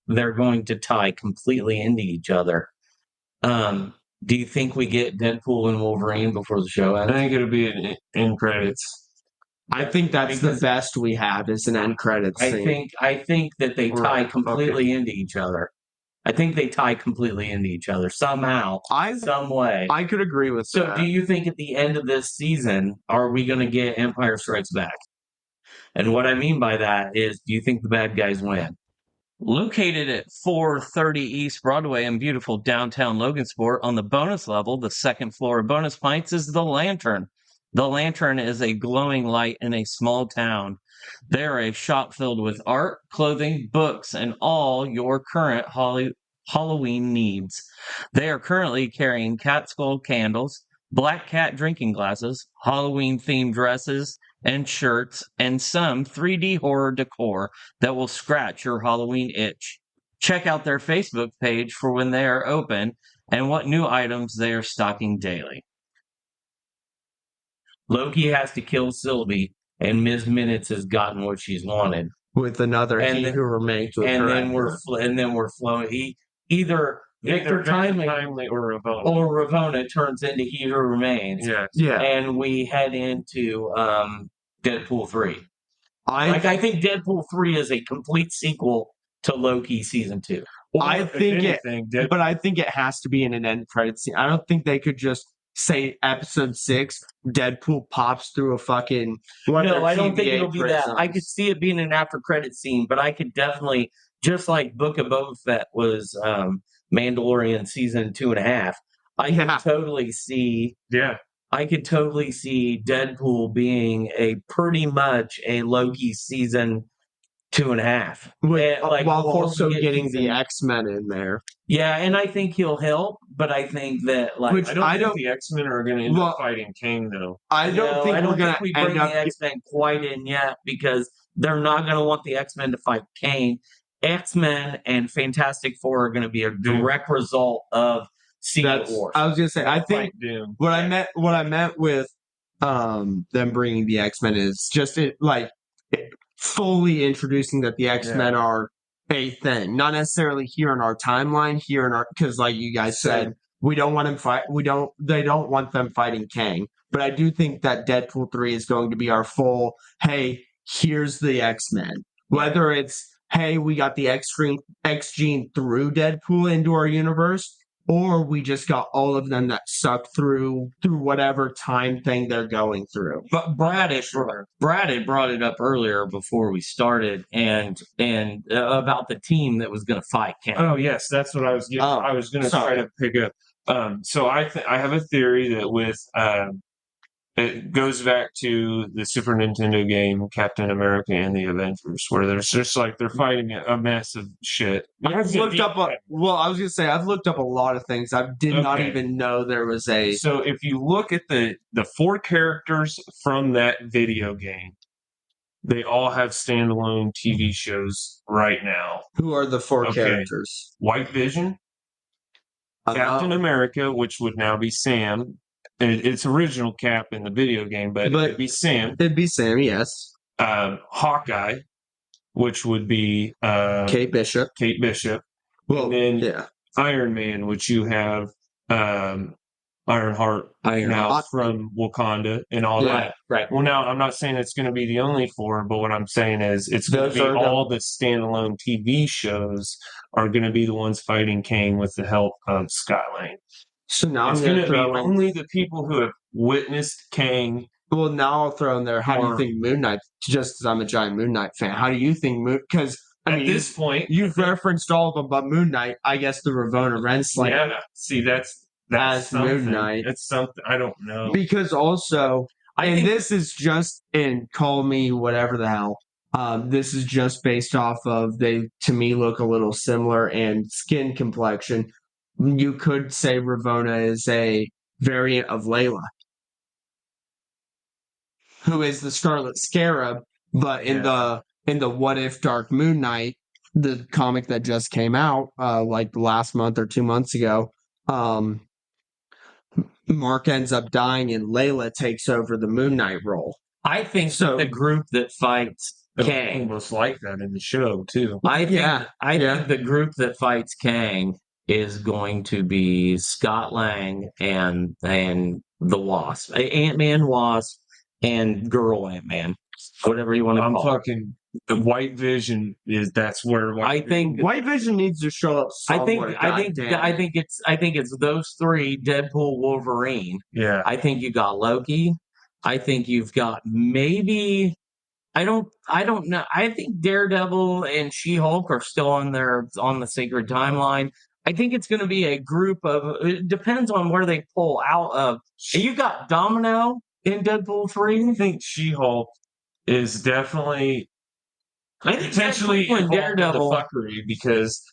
they're going to tie completely into each other. Do you think we get Deadpool and Wolverine before the show I ends? think it'll be an end credits. I think that's the best we have is an end credits scene. I think that they tie Right, completely into each other. I think they tie completely into each other somehow, some way. I could agree with So, that. do you think at the end of this season, are we going to get Empire Strikes Back? And what I mean by that is, do you think the bad guys win? Located at 430 East Broadway in beautiful downtown Logansport, on the bonus level, the second floor of Bonus Pints, is the Lantern. The Lantern is a glowing light in a small town. They're a shop filled with art, clothing, books, and all your current Halloween needs. They are currently carrying cat skull candles, black cat drinking glasses, Halloween themed dresses and shirts, and some 3D horror decor that will scratch your Halloween itch. Check out their Facebook page for when they are open and what new items they are stocking daily. Loki has to kill Sylvie, and Ms. Minutes has gotten what she's wanted. With another He Who Remains with and her. then we're flowing. Either Victor Timely or Ravonna turns into He Who Remains. Yeah. And we head into Deadpool 3. I think Deadpool 3 is a complete sequel to Loki season 2. I think it has to be in an end credit scene. I don't think they could just say episode 6, Deadpool pops through a fucking No, I don't think it'll be that. prisons. I could see it being an after credit scene, but I could definitely, just like Book of Boba Fett was Mandalorian season 2.5, I could totally see Deadpool being pretty much a Loki season 2.5. While also getting the X-Men in there. Yeah, and I think he'll help, but I think that I don't think the X-Men are going to end up fighting Kang, though. I don't think we bring the X-Men quite in yet, because they're not going to want the X-Men to fight Kang. X-Men and Fantastic Four are going to be a direct result of Secret Wars. I was going to say, I think what I meant with them bringing the X-Men is just fully introducing that the X-Men are a thing, not necessarily here in our timeline, because like you guys said, we don't want them they don't want them fighting Kang. But I do think that Deadpool 3 is going to be our full, hey, here's the X-Men. Whether it's, hey, we got the X gene through Deadpool into our universe, or we just got all of them that suck through whatever time thing they're going through. But Brad had brought it up earlier before we started, and about the team that was going to fight Kang. Oh yes, that's what I was getting. I was going to try to pick up. So I have a theory that with it goes back to the Super Nintendo game Captain America and the Avengers, where there's just they're fighting a massive shit. I've looked up a lot of things. I did not even know there was a. So if you look at the 4 characters from that video game, they all have standalone TV shows right now. Who are the 4 characters? White Vision, Captain America, which would now be Sam. It's original Cap in the video game, but it'd be Sam. It'd be Sam, yes. Hawkeye, which would be Kate Bishop. Well, and then Iron Man, which you have Ironheart from Wakanda and all that. Right. Well, now I'm not saying it's going to be the only 4, but what I'm saying is it's going to be all the standalone TV shows are going to be the ones fighting Kang with the help of Skylane. So now it's going to be only the people who have witnessed Kang. Well, now I'll throw in there. How do you think Moon Knight? Just because I'm a giant Moon Knight fan, how do you think Because at this point, you've referenced all of them, but Moon Knight, I guess the Ravonna Renslayer. Yeah, see, that's Moon Knight. It's something I don't know. Because also, this is just call me whatever the hell. This is just based off of they to me look a little similar and skin complexion. You could say Ravonna is a variant of Layla, who is the Scarlet Scarab, but in the in the What If Dark Moon Knight, the comic that just came out like last month or 2 months ago, Mark ends up dying and Layla takes over the Moon Knight role. I think So- that the group that fights It was Kang, almost like that in the show too. I Yeah. think the group that fights Kang is going to be Scott Lang and the Wasp, Ant-Man, Wasp, and Girl Ant-Man, whatever you want to I'm call it. fucking the White Vision that's where I think White Vision needs to show up somewhere. I think it's those three: Deadpool, Wolverine. yeah. I think you got Loki. I think you've got maybe I don't know. I think Daredevil and She-Hulk are still on the sacred timeline. I think it's going to be a group of. It depends on where they pull out of. And you got Domino in Deadpool 3. I think She-Hulk is definitely I think potentially Deadpool and involved in Daredevil. the fuckery because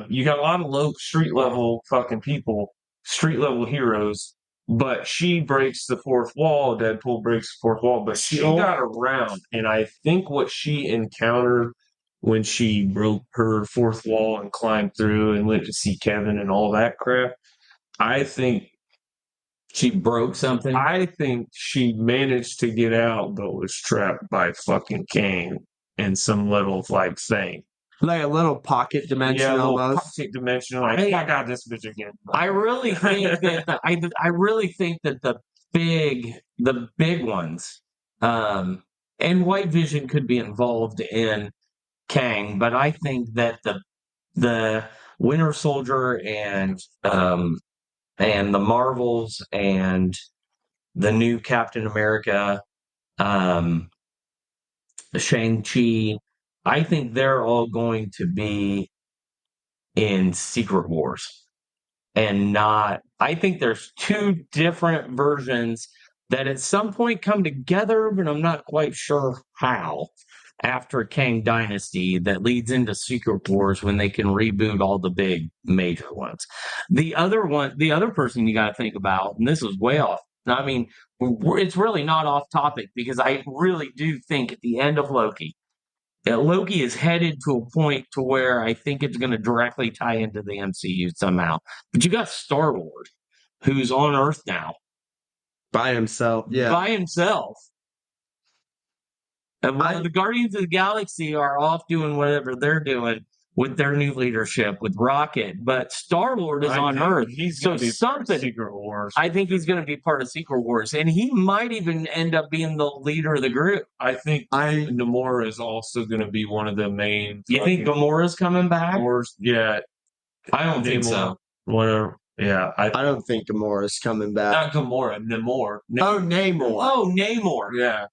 you got a lot of low street level fucking people, street level heroes, but she breaks the fourth wall. Deadpool breaks the fourth wall, but she got around, and I think what she encountered when she broke her fourth wall and climbed through and went to see Kevin and all that crap, I think She broke something. I think she managed to get out, but was trapped by fucking Kang and some little like thing. like a little pocket dimension Yeah, a little almost. pocket dimension. Like, I got this bitch again. I really think that I really think that the big ones, and White Vision could be involved in Kang, but I think that the Winter Soldier and the Marvels and the new Captain America, Shang-Chi, I think they're all going to be in Secret Wars. And not, I think there's two different versions that at some point come together, but I'm not quite sure how. After Kang Dynasty, that leads into Secret Wars when they can reboot all the big major ones. The other person you got to think about, and this is way off. I mean, it's really not off topic because I really do think at the end of Loki, Loki is headed to a point to where I think it's going to directly tie into the MCU somehow. But you got Star-Lord, who's on Earth now. By himself. Yeah. By himself. And while the Guardians of the Galaxy are off doing whatever they're doing with their new leadership with Rocket, but Star-Lord is on Earth. He's So gonna be something. Secret Wars. I think he's going to be part of Secret Wars, and he might even end up being the leader of the group. I think Namora is also going to be one of the main. You think Gamora's coming back? Wars? Yeah, I don't think so. Whatever. Yeah, I don't think Gamora's coming back. not Gamora. Namor. Oh, Namor. Oh, Namor. Yeah.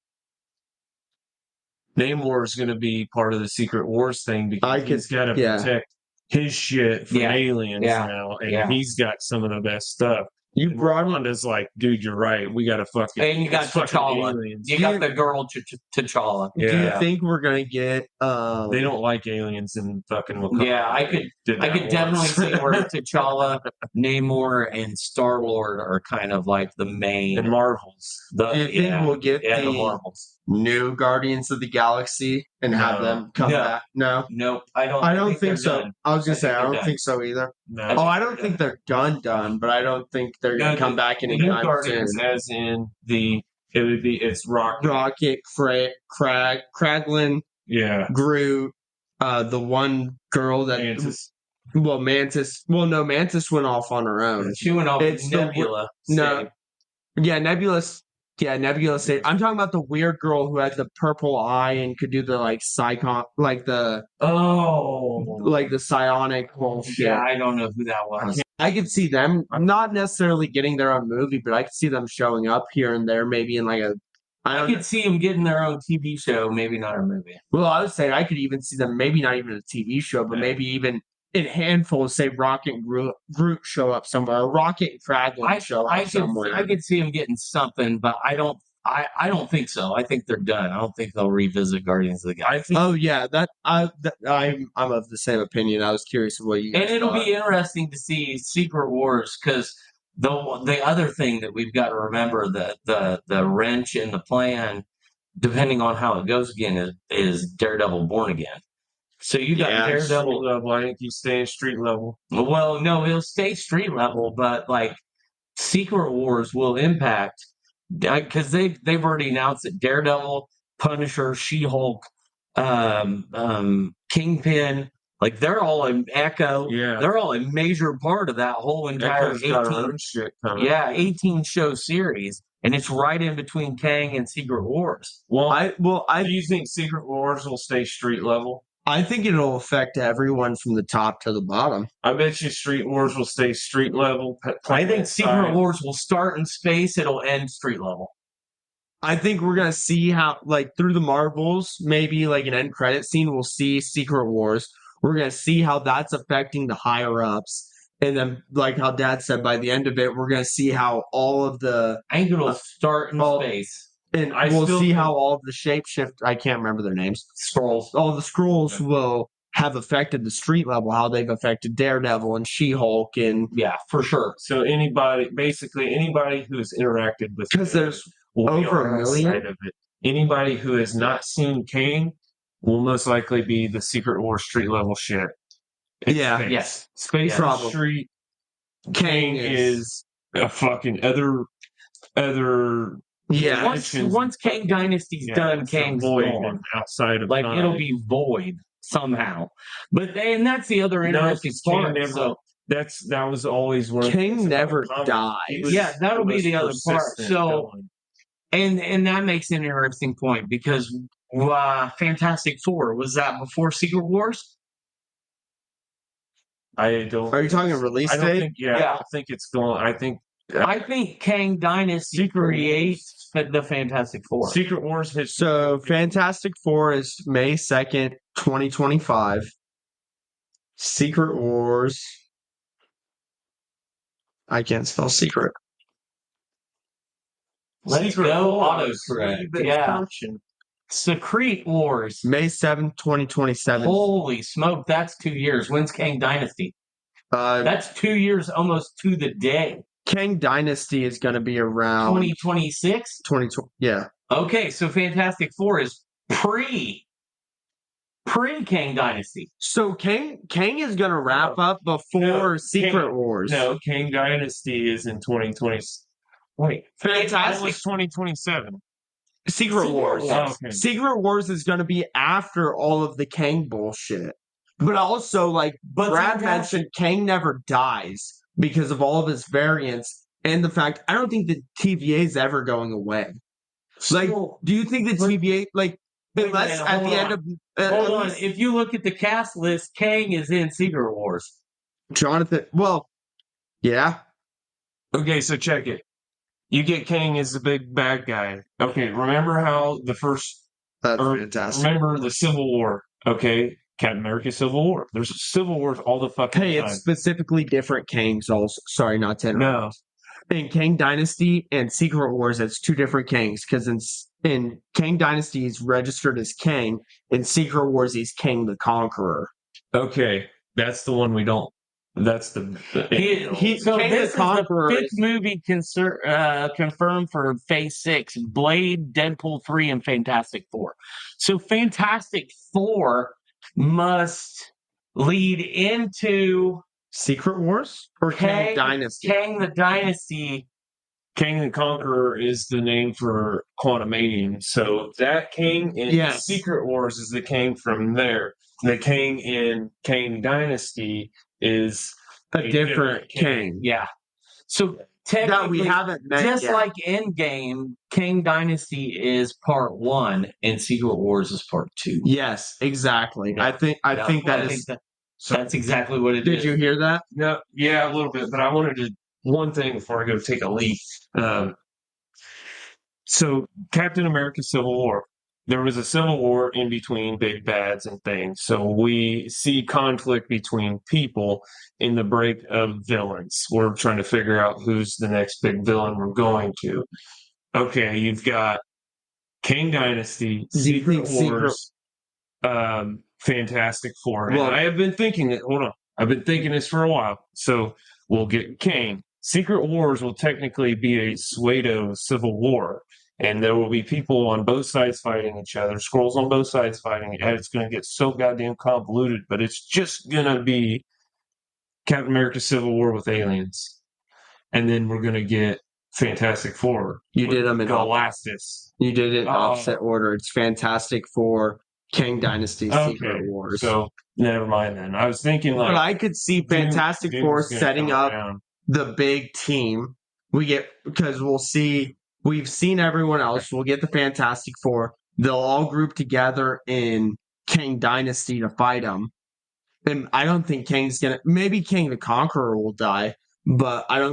Namor is going to be part of the Secret Wars thing because he's got to protect his shit from aliens now, and he's got some of the best stuff. You brought him. Wanda's like, dude, you're right. We got to fucking. And you got T'Challa. Aliens. You got the girl T'Challa. Do you think we're gonna get? They don't like aliens in fucking Wakanda. Yeah, I could definitely see where T'Challa, Namor, and Star-Lord are kind of like the main. And Marvels. Do you think we'll get the Marvels. New Guardians of the Galaxy and have them come back? No. Nope. I don't think so. Done. I was gonna say I don't think so either. No. I don't think they're done, but I don't think they're gonna come back anytime soon. As in it's Rocket, Kraglin, Groot, the one girl that Mantis. Mantis. Well, no, Mantis went off on her own. She went off It's Nebula. Nebula. Yeah, Nebula State. I'm talking about the weird girl who had the purple eye and could do the like the psionic bullshit. Yeah, I don't know who that was. I could see them not necessarily getting their own movie, but I could see them showing up here and there, maybe in like I could see them getting their own TV show, maybe not a movie. Well, I was saying I could even see them, maybe not even a TV show, but maybe even in handfuls, say Rocket and Groot show up somewhere, or Rocket and Kraglin show up somewhere. I could see them getting something, but I don't think so. I think they're done. I don't think they'll revisit Guardians of the Galaxy. I'm of the same opinion. I was curious of what you guys And it'll thought. be interesting to see Secret Wars because the other thing that we've got to remember, the wrench in the plan depending on how it goes again, is Daredevil Born Again. So you got Yeah, Street Daredevil. level. I think he's staying street level. Well, no, he'll stay street level, but like Secret Wars will impact because they've already announced that Daredevil, Punisher, She-Hulk, Kingpin, like they're all an Echo. Yeah. They're all a major part of that whole entire Echo's got her 18, own shit coming. yeah, 18 show series, and it's right in between Kang and Secret Wars. Well, I do you think Secret Wars will stay street level? I think it'll affect everyone from the top to the bottom. I bet you Street Wars will stay street level. I think Secret Wars will start in space; it'll end street level. I think we're gonna see how, like, through the Marvels, maybe like an end credit scene, we'll see Secret Wars. We're gonna see how that's affecting the higher ups, and then, like how Dad said, by the end of it, we're gonna see how all of the I think it'll start in well, space. and I we'll still see think- how all of the shapeshift. I can't remember their names. Scrolls. All the scrolls will have affected the street level, how they've affected Daredevil and She-Hulk, and Yeah, for sure. So basically anybody who has interacted with, because there's will be over on a that million. side of it. Anybody who has not seen Kang will most likely be the Secret Wars street level shit. It's Yeah. space. Yes. Space Yeah. and Probably. street. Kang is a fucking other. Yeah. Once Kang Dynasty's done, it's a Kang's void gone. and outside of Like time. it'll be void somehow. But and that's the other interesting Kang part. never- So that was always one of the King things about never comics. dies. He was Yeah, that'll be most the other part. persistent So- villain. and that makes an interesting point because Fantastic Four, was that before Secret Wars? I don't. Are you talking release I don't date? think. I Yeah. don't think it's going. I think I think Kang Dynasty Secret creates the Fantastic Four. Secret Wars hits. So Fantastic Four is May 2nd, 2025. Secret Wars. I can't spell secret. Let's Secret go Wars. autocorrect. Leave it Yeah. function. Secret Wars. May 7th, 2027. Holy smoke, that's 2 years. When's Kang Dynasty? Uh, That's 2 years almost to the day. Kang Dynasty is going to be around 2026? 2020. Yeah. Okay, so Fantastic Four is pre Kang Dynasty. So Kang is going to wrap up before No, Secret Kang- Wars. No, Kang Dynasty is in 2020. Wait, that Fantastic. was 2027. Secret Wars. Oh, okay. Secret Wars is going to be after all of the Kang bullshit. But also, like But Brad Fantastic- mentioned, Kang never dies because of all of his variants and the fact I don't think the TVA is ever going away. Like, So- do you think the but- TVA, like, Wait a unless minute, at hold the end on. of Hold at on. least If you look at the cast list, Kang is in Secret Wars. Jonathan, well, yeah, Okay, so check it. You get Kang as the big bad guy. Okay, remember how the first. that's Or fantastic. remember the Civil War. Okay, Captain America Civil War. There's Civil Wars all the fucking Hey, time. it's specifically different Kangs. Also, sorry, not to interrupt. No, In Kang Dynasty and Secret Wars, it's two different Kangs because in Kang Dynasty he's registered as Kang. In Secret Wars, he's Kang the Conqueror. okay, that's the one we don't. That's the. So Kang this the is Conqueror the fifth is- movie confirmed for Phase 6: Blade, Deadpool 3, and Fantastic Four. So Fantastic Four must lead into Secret Wars or Kang Kang- Dynasty. Kang the Dynasty. Kang the Conqueror is the name for Quantumanium. So that Kang in Yes. Secret Wars is the Kang from there. The Kang in Kang Dynasty is A different Kang. Yeah. So That technically, we haven't met just yet. like Endgame, Kang Dynasty is part 1 and Secret Wars is part 2. Yes, exactly. Yeah. I think that is. That's exactly what it is. Did you hear that? no, yeah, a little bit. But I wanted to one thing before I go take a leak. So Captain America Civil War. There was a civil war in between big bads and things. So we see conflict between people in the break of villains. We're trying to figure out who's the next big villain we're going to. Okay, you've got Kang Dynasty, Do you Secret think Wars, Fantastic Four. Well- and I have been thinking it. Hold on. I've been thinking this for a while. So we'll get Kang. Secret Wars will technically be a pseudo civil war. And there will be people on both sides fighting each other, scrolls on both sides fighting, and it's going to get so goddamn convoluted, but it's just going to be Captain America Civil War with aliens. And then we're going to get Fantastic Four. You did them in Galactus. You did it in opposite order. It's Fantastic Four, Kang Dynasty, Secret Wars. So never mind then. I was thinking but I could see Fantastic Four setting up the big team. Because we've seen everyone else. We'll get the Fantastic Four. They'll all group together in Kang Dynasty to fight them. And I don't think Kang's maybe Kang the Conqueror will die, but I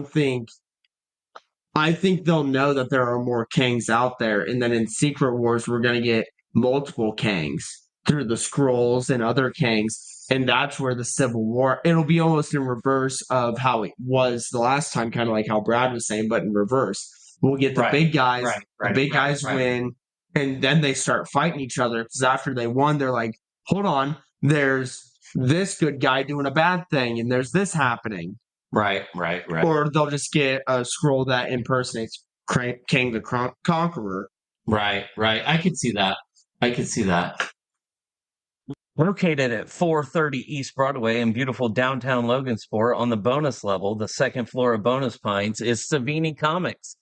think they'll know that there are more Kangs out there. And then in Secret Wars, we're going to get multiple Kangs through the scrolls and other Kangs. And that's where the Civil War, it'll be almost in reverse of how it was the last time, kind of like how Brad was saying, but in reverse. We'll get the big guys, win, and then they start fighting each other. Because after they won, they're like, hold on, there's this good guy doing a bad thing, and there's this happening. Right. Or they'll just get a scroll that impersonates Kang the Conqueror. Right. I could see that. Located at 430 East Broadway in beautiful downtown Logansport on the bonus level, the second floor of Bonus Pines, is Savini Comics.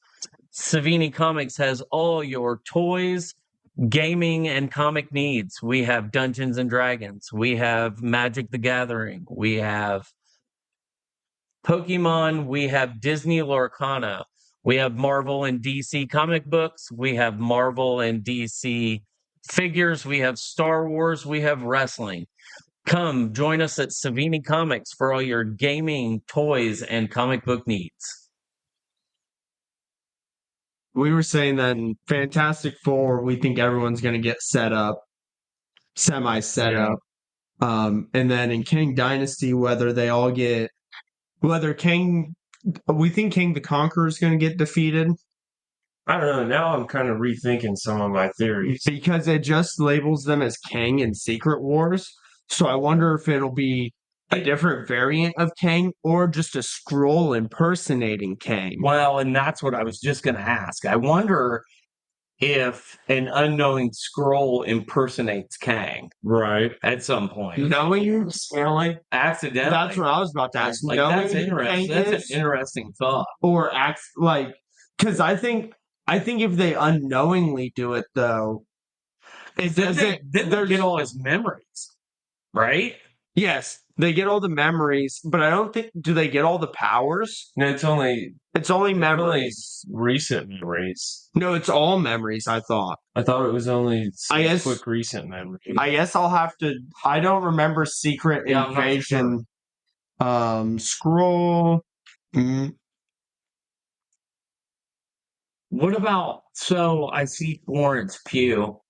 Savini Comics has all your toys, gaming, and comic needs. We have Dungeons and Dragons. We have Magic the Gathering. We have Pokemon. We have Disney Lorcana. We have Marvel and DC comic books. We have Marvel and DC figures. We have Star Wars. We have wrestling. Come join us at Savini Comics for all your gaming, toys, and comic book needs. We were saying that in Fantastic Four, we think everyone's going to get semi-set up. And then in Kang Dynasty, we think Kang the Conqueror is going to get defeated. I don't know. Now I'm kind of rethinking some of my theories. Because it just labels them as Kang in Secret Wars. So I wonder if it'll be a different variant of Kang or just a scroll impersonating Kang. Well, and that's what I was just going to ask. I wonder if an unknowing scroll impersonates Kang. Right. At some point. Knowing accidentally. That's what I was about to ask. That's interesting. That's an interesting thought. Or because I think if they unknowingly do it though, they get all his memories, right? Yes, they get all the memories, but I don't think do they get all the powers? No, it's only memories. Recent memories. No, it's all memories. I thought it was only quick recent memories. I guess I'll have to. I don't remember Secret Invasion. Scroll. What about? So I see Florence Pugh.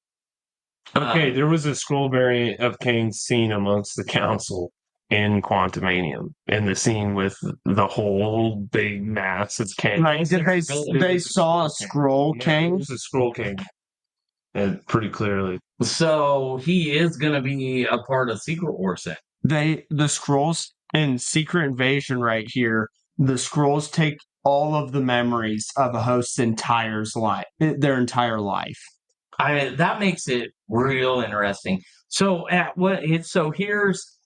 Okay, there was a scroll variant of Kang seen amongst the council in Quantumanium, in the scene with the whole big mass of Kang. Like, they saw a scroll Kang? It was a scroll Kang. Pretty clearly. So he is going to be a part of Secret Wars then. The scrolls in Secret Invasion right here, the scrolls take all of the memories of a host's their entire life. That makes it real interesting. So here's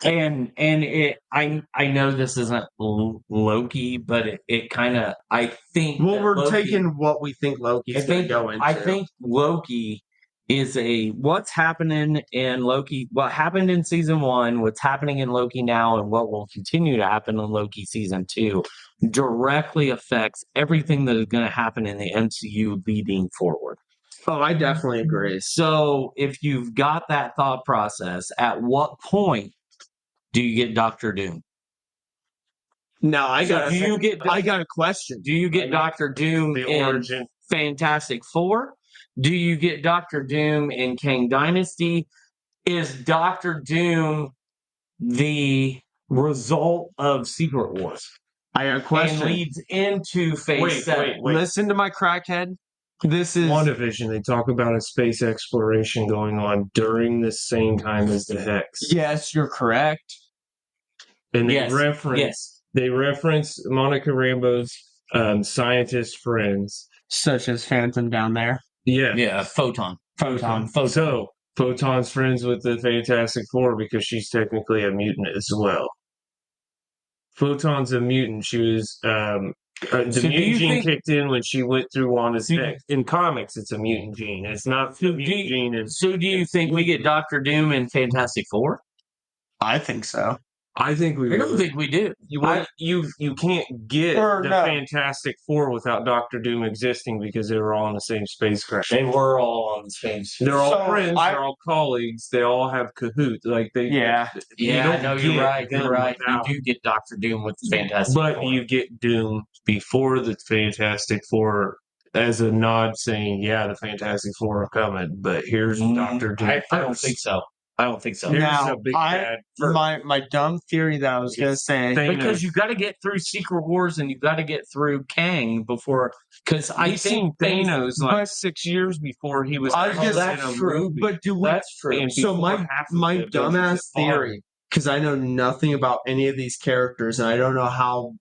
I know this isn't Loki, but it kind of I think we're taking what we think Loki's going to go into. I think Loki is what's happening in Loki, what happened in season 1, what's happening in Loki now, and what will continue to happen in Loki season 2 directly affects everything that is going to happen in the MCU leading forward. Oh, I definitely agree. So if you've got that thought process, at what point do you get Doctor Doom? No, I got a question. Do you get Doctor Doom in Fantastic Four? Do you get Doctor Doom in Kang Dynasty? Is Doctor Doom the result of Secret Wars? I got a question. And leads into Phase 7. Wait. Listen to my crackhead. This is WandaVision. They talk about a space exploration going on during the same time as the Hex. Yes, you're correct. And they reference Monica Rambeau's scientist friends such as Phantom down there. Yeah. Yeah, Photon. Photon. So Photon's friends with the Fantastic Four because she's technically a mutant as well. Photon's a mutant. She was the So do mutant you gene think- kicked in when she went through Wanda's Do- neck. In comics, it's a mutant gene. It's not the mutant gene. So do you think we get Doctor Doom and Fantastic Four? I think so. I think we I don't would. think we do. You can't get Or the no. Fantastic Four without Doctor Doom existing because they were all on the same spacecraft. They were all on the same. They're all So friends. I- They're all colleagues. They all have cahoots. Like they. Yeah. you Yeah, don't no, get you're right. You're them right. without- You do get Doctor Doom with the Fantastic But Four. you get Doom before the Fantastic Four as a nod saying, yeah, the Fantastic Four are coming, but here's Doctor Doom. I don't think so. I don't think so. Here's Now, a big bad. my dumb theory that I was going to say. Because you got to get through Secret Wars and you got to get through Kang before. Because I I've seen think Thanos like 6 years before he was. I was actually gonna- in a that's true, movie. But do we? That's true. And So before half of my the Avengers dumbass had fallen. theory, because I know nothing about any of these characters, and I don't know how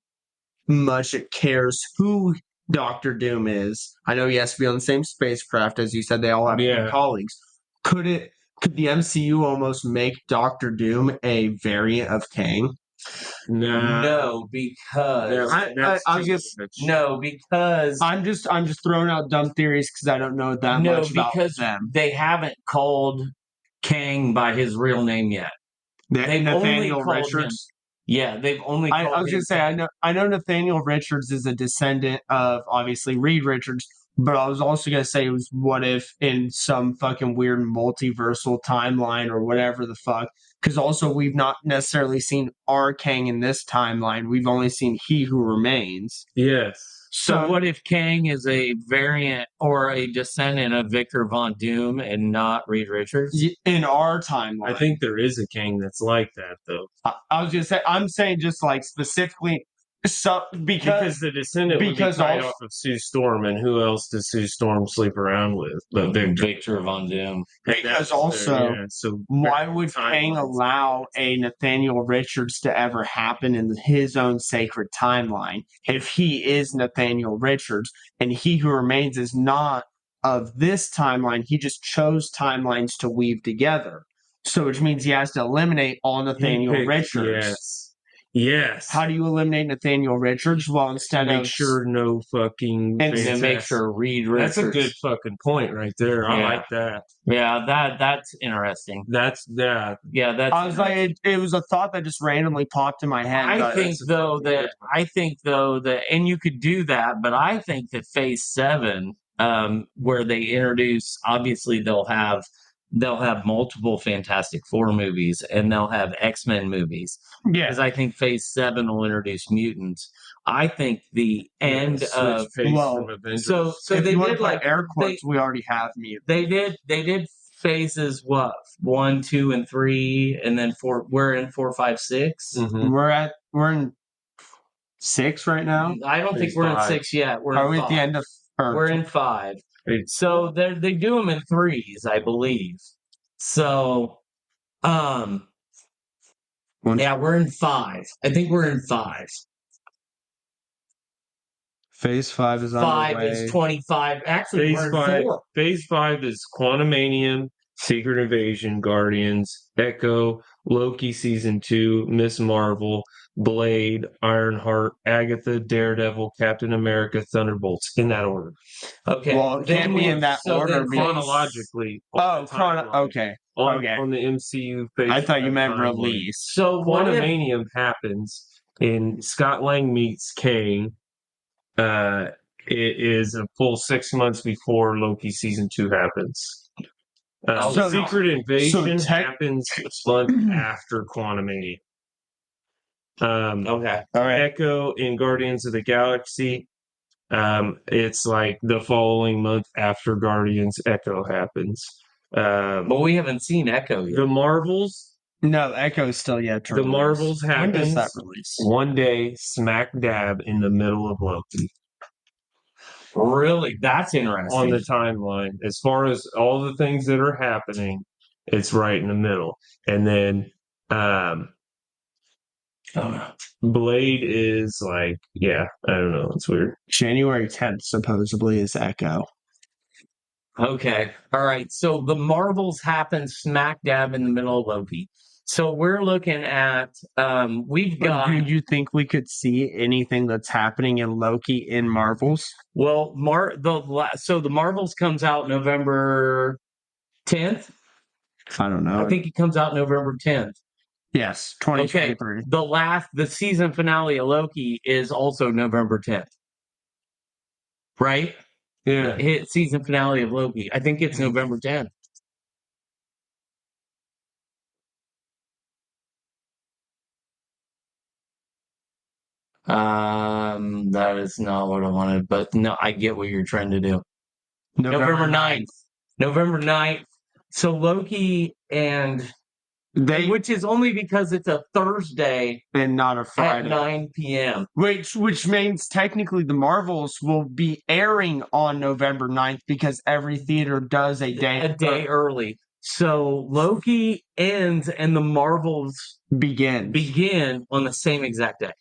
much it cares who Doctor Doom is. I know he has to be on the same spacecraft, as you said. They all have Yeah. colleagues. Could the MCU almost make Doctor Doom a variant of Kang? Nah. no, because I was just- no, because I'm just throwing out dumb theories because I don't know that no, much about because them. they haven't called Kang by his real name yet. They've Nathaniel only called Richards. Yeah, they've only. I called was him going to say I know Nathaniel Richards is a descendant of obviously Reed Richards, but I was also going to say what if in some fucking weird multiversal timeline or whatever the fuck? Because also we've not necessarily seen our Kang in this timeline. We've only seen He Who Remains. Yes. So what if Kang is a variant or a descendant of Victor Von Doom and not Reed Richards? In our timeline, I think there is a Kang that's like that, though. I was going to say I'm saying just like specifically Because the descendant would be because tied also- off of Sue Storm, and who else does Sue Storm sleep around with? But Victor Von Doom. Because also, so why would Kang timelines. allow a Nathaniel Richards to ever happen in his own sacred timeline if he is Nathaniel Richards and He Who Remains is not of this timeline? He just chose timelines to weave together. So, which means he has to eliminate all Nathaniel Richards. Yes. How do you eliminate Nathaniel Richards? Well, instead make of sure no fucking. And And then make Fantastic- sure Reed Richards. That's a good fucking point right there. I Yeah. like that. Yeah, that's interesting. That's Yeah, that's. I was like, it was a thought that just randomly popped in my head. I but think though that and you could do that, but I think that Phase 7, where they introduce, obviously they'll have multiple Fantastic Four movies and they'll have X-Men movies. yeah, Because I think Phase 7 will introduce mutants. I think the end of so if they you want did to like put air quotes, we already have mute. they did phases what 1, 2, and 3, and then 4. We're in 4, 5, 6. Mhm. We're in 6 right now. I don't think Phase we're in 5. 6 yet. We're Are in we 5. at the end of? We're in 5. It's- So they do them in 3s, I believe. So, yeah, we're in 5. I think we're in 5. Phase 5 is 5 underway. is 25. Actually, Phase we're in 5. 4. Phase 5 is Quantumanium, Secret Invasion, Guardians, Echo, Loki Season 2, Miss Marvel, Blade, Ironheart, Agatha, Daredevil, Captain America, Thunderbolts, in that order. Okay. Well, it can't be in that order then because- Chronologically. Oh, okay. okay. On the MCU phase. I thought you 5 meant timeline. release. So what if, Quantumanium happens in Scott Lang meets Kang. It is a full 6 months before Loki season 2 happens. So- Secret Invasion so happens a month after Quantumania. okay. All right. Echo in Guardians of the Galaxy. It's like the following month after Guardians Echo happens. But we haven't seen Echo yet. The Marvels. No, Echo's still yet to The release. Marvels When does happens that release? one day, smack dab in the middle of Loki. Really? That's interesting. On the timeline, as far as all the things that are happening, it's right in the middle. And then Oh, Blade is like, yeah, I don't know. It's weird. January 10th supposedly is Echo. okay. All right. So the Marvels happen smack dab in the middle of Loki. So we're looking at we've But got do you think we could see anything that's happening in Loki in Marvels? well so the Marvels comes out November 10th. I don't know. I think it comes out November 10th. Yes, Okay. 2023. The season finale of Loki is also November 10th. Right? Yeah. The hit season finale of Loki. I think it's November 10th. That is not what I wanted, but no, I get what you're trying to do. November 9th. November 9th. So Loki and which is only because it's a Thursday and not a at Friday. 9 p.m. Which means technically the Marvels will be airing on November 9th because every theater does a day early. So Loki ends and the Marvels begin on the same exact day.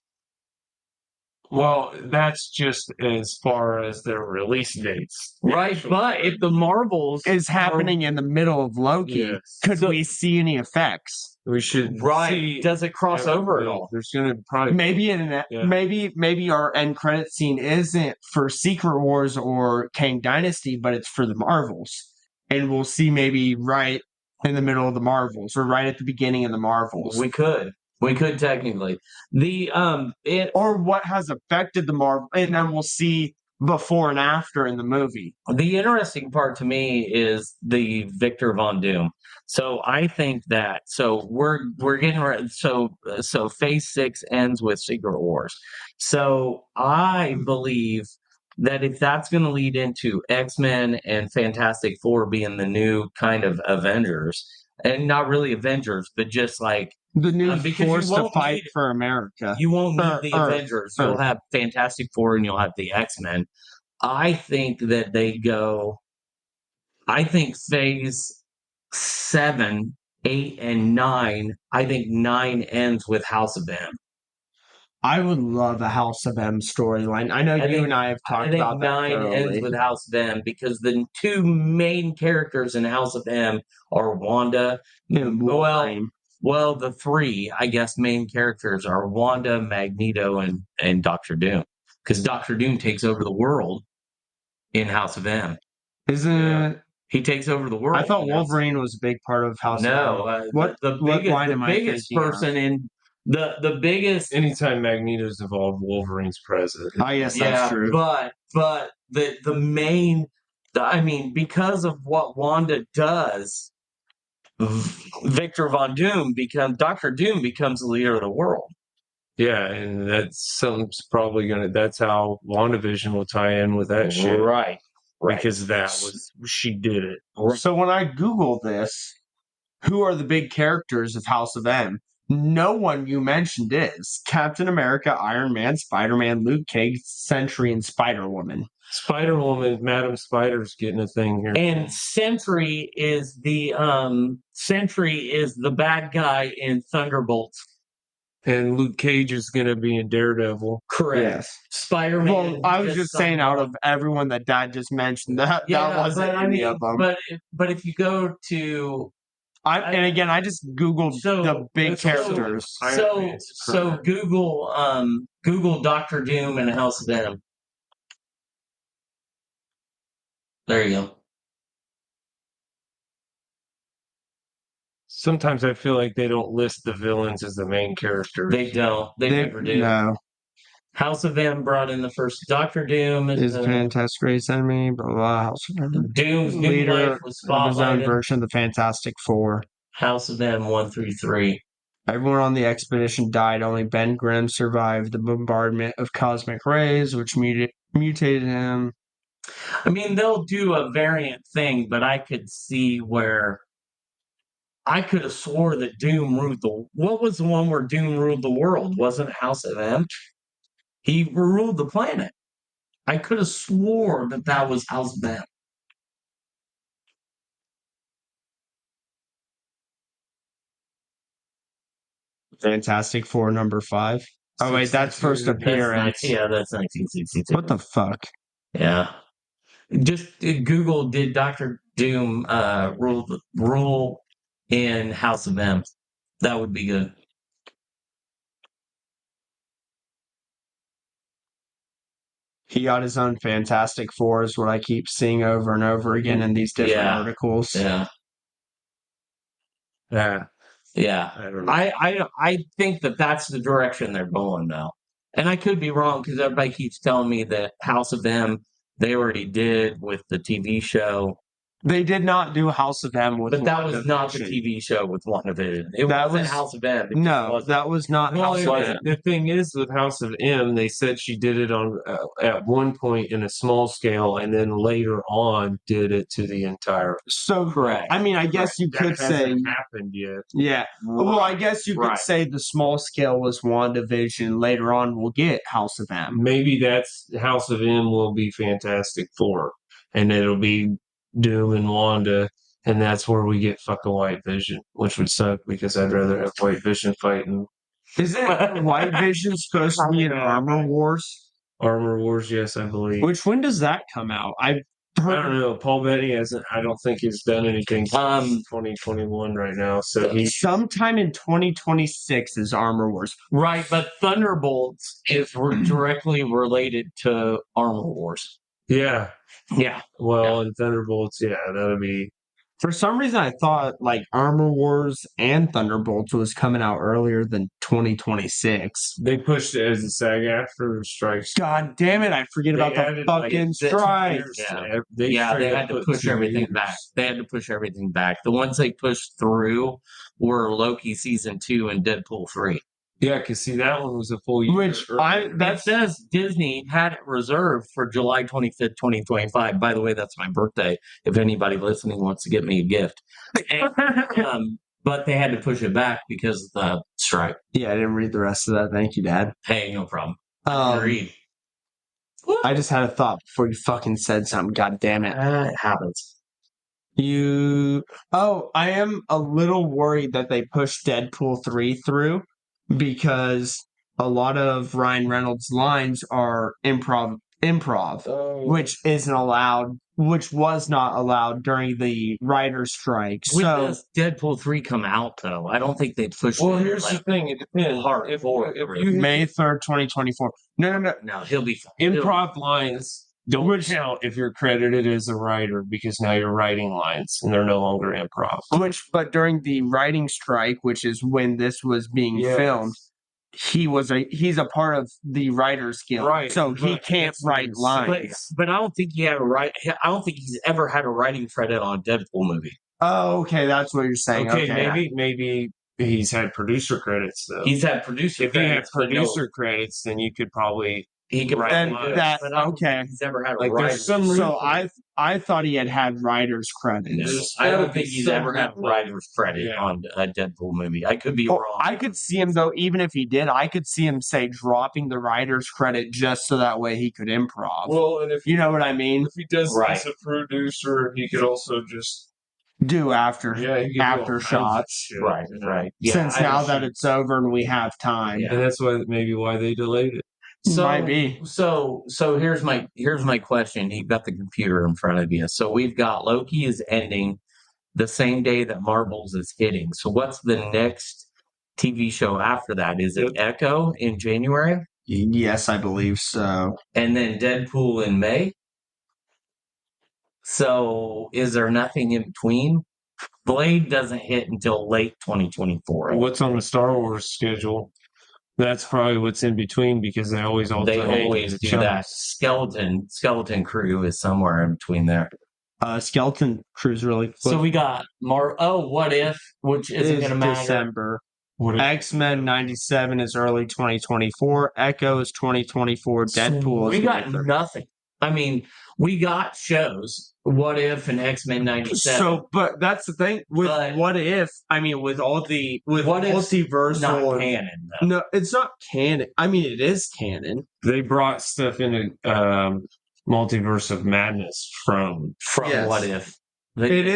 Well, that's just as far as their release dates. Right, but if the Marvels is happening in the middle of Loki, Yes. could we see any effects? We should right, see. does it cross over at all? There's going to probably Maybe our end credit scene isn't for Secret Wars or Kang Dynasty, but it's for the Marvels, and we'll see maybe right in the middle of the Marvels or right at the beginning of the Marvels. We could technically or what has affected the Marvel, and then we'll see before and after in the movie. The interesting part to me is the Victor Von Doom. So I think that we're getting ready. So Phase 6 ends with Secret Wars. So I believe that if that's going to lead into X-Men and Fantastic Four being the new kind of Avengers, and not really Avengers, but just like the new force to fight for America. You won't need the Avengers. You'll have Fantastic Four and you'll have the X-Men. I think that they go. I think Phase 7, 8, and 9. I think 9 ends with House of M. I would love a House of M storyline. I know you and I have talked about that. 9 ends with House of M because the two main characters in House of M are Wanda and Wolverine. Well, the three, I guess, main characters are Wanda, Magneto, and Doctor Doom. Because Doctor Doom takes over the world in House of M. Isn't he takes over the world? I thought Wolverine was a big part of House of M. The biggest person in the biggest anytime Magneto's involved, Wolverine's present. I guess that's true. But the main because of what Wanda does, Victor Von Doom Doctor Doom becomes the leader of the world. Yeah, and that's that's how WandaVision will tie in with that shit. Right. Because she did it. So when I Google this, who are the big characters of House of M? No one you mentioned is Captain America, Iron Man, Spider-Man, Luke Cage, Sentry, and Spider-Woman. Spider-Woman, Madam Spider's getting a thing here. And Sentry is the bad guy in Thunderbolts. And Luke Cage is going to be in Daredevil. Correct. Yes. Spider-Man. Well, I was just saying, out of everyone that Dad just mentioned, that wasn't any of them. But if you go to, I just Googled the big characters. So Google Doctor Doom and House of M. There you go. Sometimes I feel like they don't list the villains as the main characters. They don't. They never do. No. House of M brought in the first Doctor Doom. Is a fantastic race enemy, blah, blah, House of M. Doom's leader of his own version of the Fantastic Four. House of M 133. Everyone on the expedition died. Only Ben Grimm survived the bombardment of cosmic rays, which mutated him. I mean, they'll do a variant thing, but I could see where I could have swore that Doom ruled what was the one where Doom ruled the world? Wasn't it House of M? He ruled the planet. I could have swore that was House of M. Fantastic Four '5. Oh wait, that's first 62. appearance. That's 1962. What the fuck? Yeah. Just Google, did Doctor Doom rule in House of M? That would be good. He got his own Fantastic Four, is what I keep seeing over and over again in these different Yeah. articles. Yeah. Yeah. Yeah. I don't know. I think that that's the direction they're going now. And I could be wrong because everybody keeps telling me that House of M, they already did with the TV show. They did not do House of M with But that was not the WandaVision. TV show with WandaVision. It That wasn't was- House of M. It No, wasn't. that was not Well, House of wasn't. M. the thing is with House of M, they said she did it on at one point in a small scale, and then later on did it to the entire. So Correct. I mean, I guess you That could hasn't say, happened yet. yeah. Well, I guess you could Right. say the small scale was WandaVision. Later on, we'll get House of M. Maybe that's House of M will be Fantastic Four, and it'll be Doom and Wanda, and that's where we get fucking White Vision, which would suck because I'd rather have White Vision fighting Isn't White Vision supposed to be in Armor Wars? Armor Wars. Yes, I believe. When does that come out? I've I don't heard know. Paul Bettany hasn't. I don't think he's done anything. 2021 right now, so he. sometime in 2026 is Armor Wars. Right, but Thunderbolts is directly related to Armor Wars. Yeah. Yeah. Well, and Thunderbolts. Yeah, that'll be. For some reason, I thought like Armor Wars and Thunderbolts was coming out earlier than 2026. They pushed it as a SAG after strikes. God damn it! I forget about the added, like, fucking 6 strike. years. Yeah. They Yeah, straight they up had to put push 2 everything years. back. They had to push everything back. The ones they pushed through were Loki season 2 and Deadpool 3. Yeah, because see, that one was a full year. Which That says Disney had it reserved for July 25th, 2025. By the way, that's my birthday. If anybody listening wants to get me a gift. And, but they had to push it back because of the strike. Yeah, I didn't read the rest of that. Thank you, Dad. Hey, no problem. I just had a thought before you fucking said something. God damn it. It happens. I am a little worried that they pushed Deadpool 3 through because a lot of Ryan Reynolds' lines are improv, which isn't allowed, which was not allowed during the writer's strike. When So does Deadpool 3 come out, though? I don't think they pushed Well, it. here's the thing. It depends. hard If forward. you May 3rd, 2024. No. No, he'll be fine. improv lines don't count if you're credited as a writer because now you're writing lines and they're no longer improv. But during the writing strike, which is when this was being filmed, he's a part of the writers guild, Right, so he but can't that's write what I'm lines. But I don't think he had I don't think he's ever had a writing credit on a Deadpool movie. Oh, okay, that's what you're saying. Okay, maybe he's had producer credits though. He's had producer If he had credits. but no, producer credits, then you could probably he could Right, write Then lines. that but I don't think okay. he's ever had a like writer's there's some So reason- I thought he had writers credits. There's I don't gotta think be he's some ever had a reason. writer's credit Yeah. on a Deadpool movie. I could be Well, wrong. I could see him though, even if he did, I could see him say dropping the writer's credit just so that way he could improv. Well, and if You know what I mean? if he does Right. as a producer, he could also just Do after he could do all after kinds of shots. shit, Right, you know? right. Yeah, Since I now see. that it's over and we have time. Yeah. And that's why they delayed it. So, Might be. So here's my question. You've got the computer in front of you. So we've got Loki is ending the same day that Marvels is hitting. So what's the next TV show after that? Is it Echo in January? Yes, I believe so. And then Deadpool in May? So is there nothing in between? Blade doesn't hit until late 2024. What's on the Star Wars schedule? That's probably what's in between because they always They alternate always the do chunks. that. Skeleton Crew is somewhere in between there. Skeleton Crew's really quick. So we got What If, which isn't Is going to matter. December. What if- X-Men 97 is early 2024. Echo is 2024. Deadpool is We got May 3rd. nothing. I mean, we got shows. What If and X-Men 97. So, but that's the thing with But- What If. I mean, with all the What If's multiversal, not and- canon, though. no, it's not canon. I mean, it is canon. They brought stuff into Multiverse of Madness from From Yes. What If. It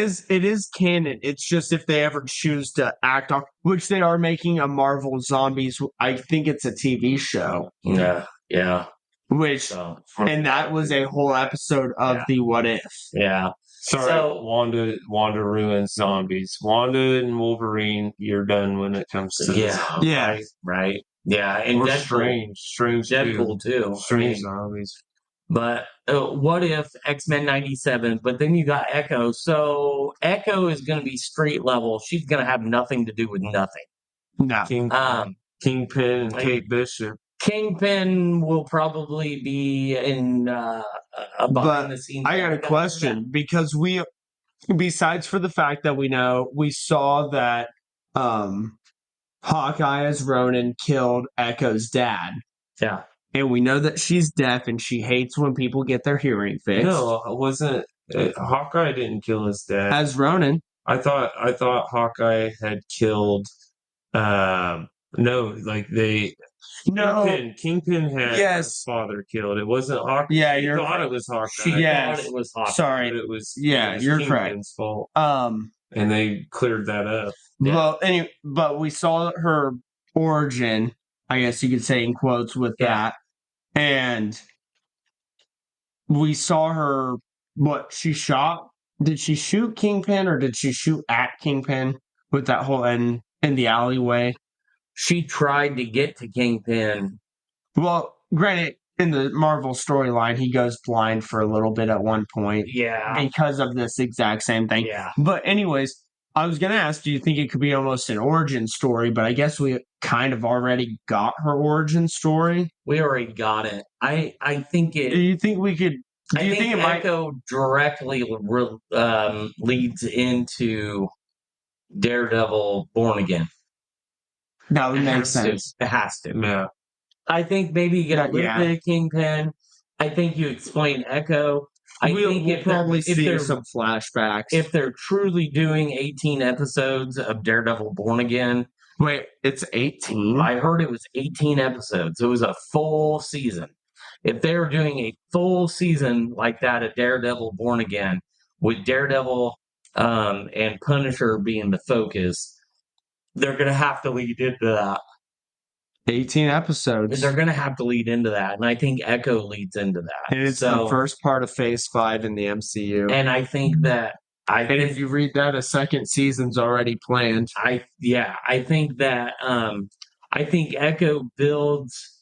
is canon. It's just if they ever choose to act on, which they are making a Marvel Zombies. I think it's a TV show. Yeah. Which So, and that was a whole episode of the What If. yeah. Sorry, So- Wanda ruins zombies. Wanda and Wolverine, you're done when it comes to this. Yeah. Right. Yeah. And Or Deadpool, Strange Deadpool too. Strange zombies. But what if X-Men 97? But then you got Echo. So Echo is going to be street level. She's going to have nothing to do with nothing. No. Kingpin and Kate Bishop. Kingpin will probably be in a behind the scenes. I got a question because besides for the fact that we saw that Hawkeye as Ronin killed Echo's dad. Yeah. And we know that she's deaf and she hates when people get their hearing fixed. No, it wasn't. Hawkeye didn't kill his dad. As Ronin. I thought Hawkeye had killed. No, like Kingpin had his father killed. It wasn't Hawkeye. Yeah, you thought it was Hawkeye. She thought it was Hawkeye. Sorry, but it was you're Kingpin's correct. fault. And they cleared that up. Yeah. Well, anyway, but we saw her origin, I guess you could say in quotes with that, and we saw her. What she shot? Did she shoot Kingpin or did she shoot at Kingpin with that whole in the alleyway? She tried to get to Kingpin. Well, granted, in the Marvel storyline, he goes blind for a little bit at one point. Yeah. Because of this exact same thing. Yeah. But anyways, I was going to ask, do you think it could be almost an origin story? But I guess we kind of already got her origin story. We already got it. I think it. Do you think we could? Do you think it might Echo directly leads into Daredevil Born Again? That would make It sense. has to. Yeah. I think maybe you get a little bit of Kingpin. I think you explain Echo. We'll probably see some flashbacks. If they're truly doing 18 episodes of Daredevil Born Again. Wait, it's 18? I heard it was 18 episodes. It was a full season. If they're doing a full season like that of Daredevil Born Again, with Daredevil and Punisher being the focus, they're going to have to lead into that. 18 episodes. They're going to have to lead into that. And I think Echo leads into that. And it's the first part of Phase 5 in the MCU. And I think that... And if you read that, a second season's already planned. I think that... I think Echo builds...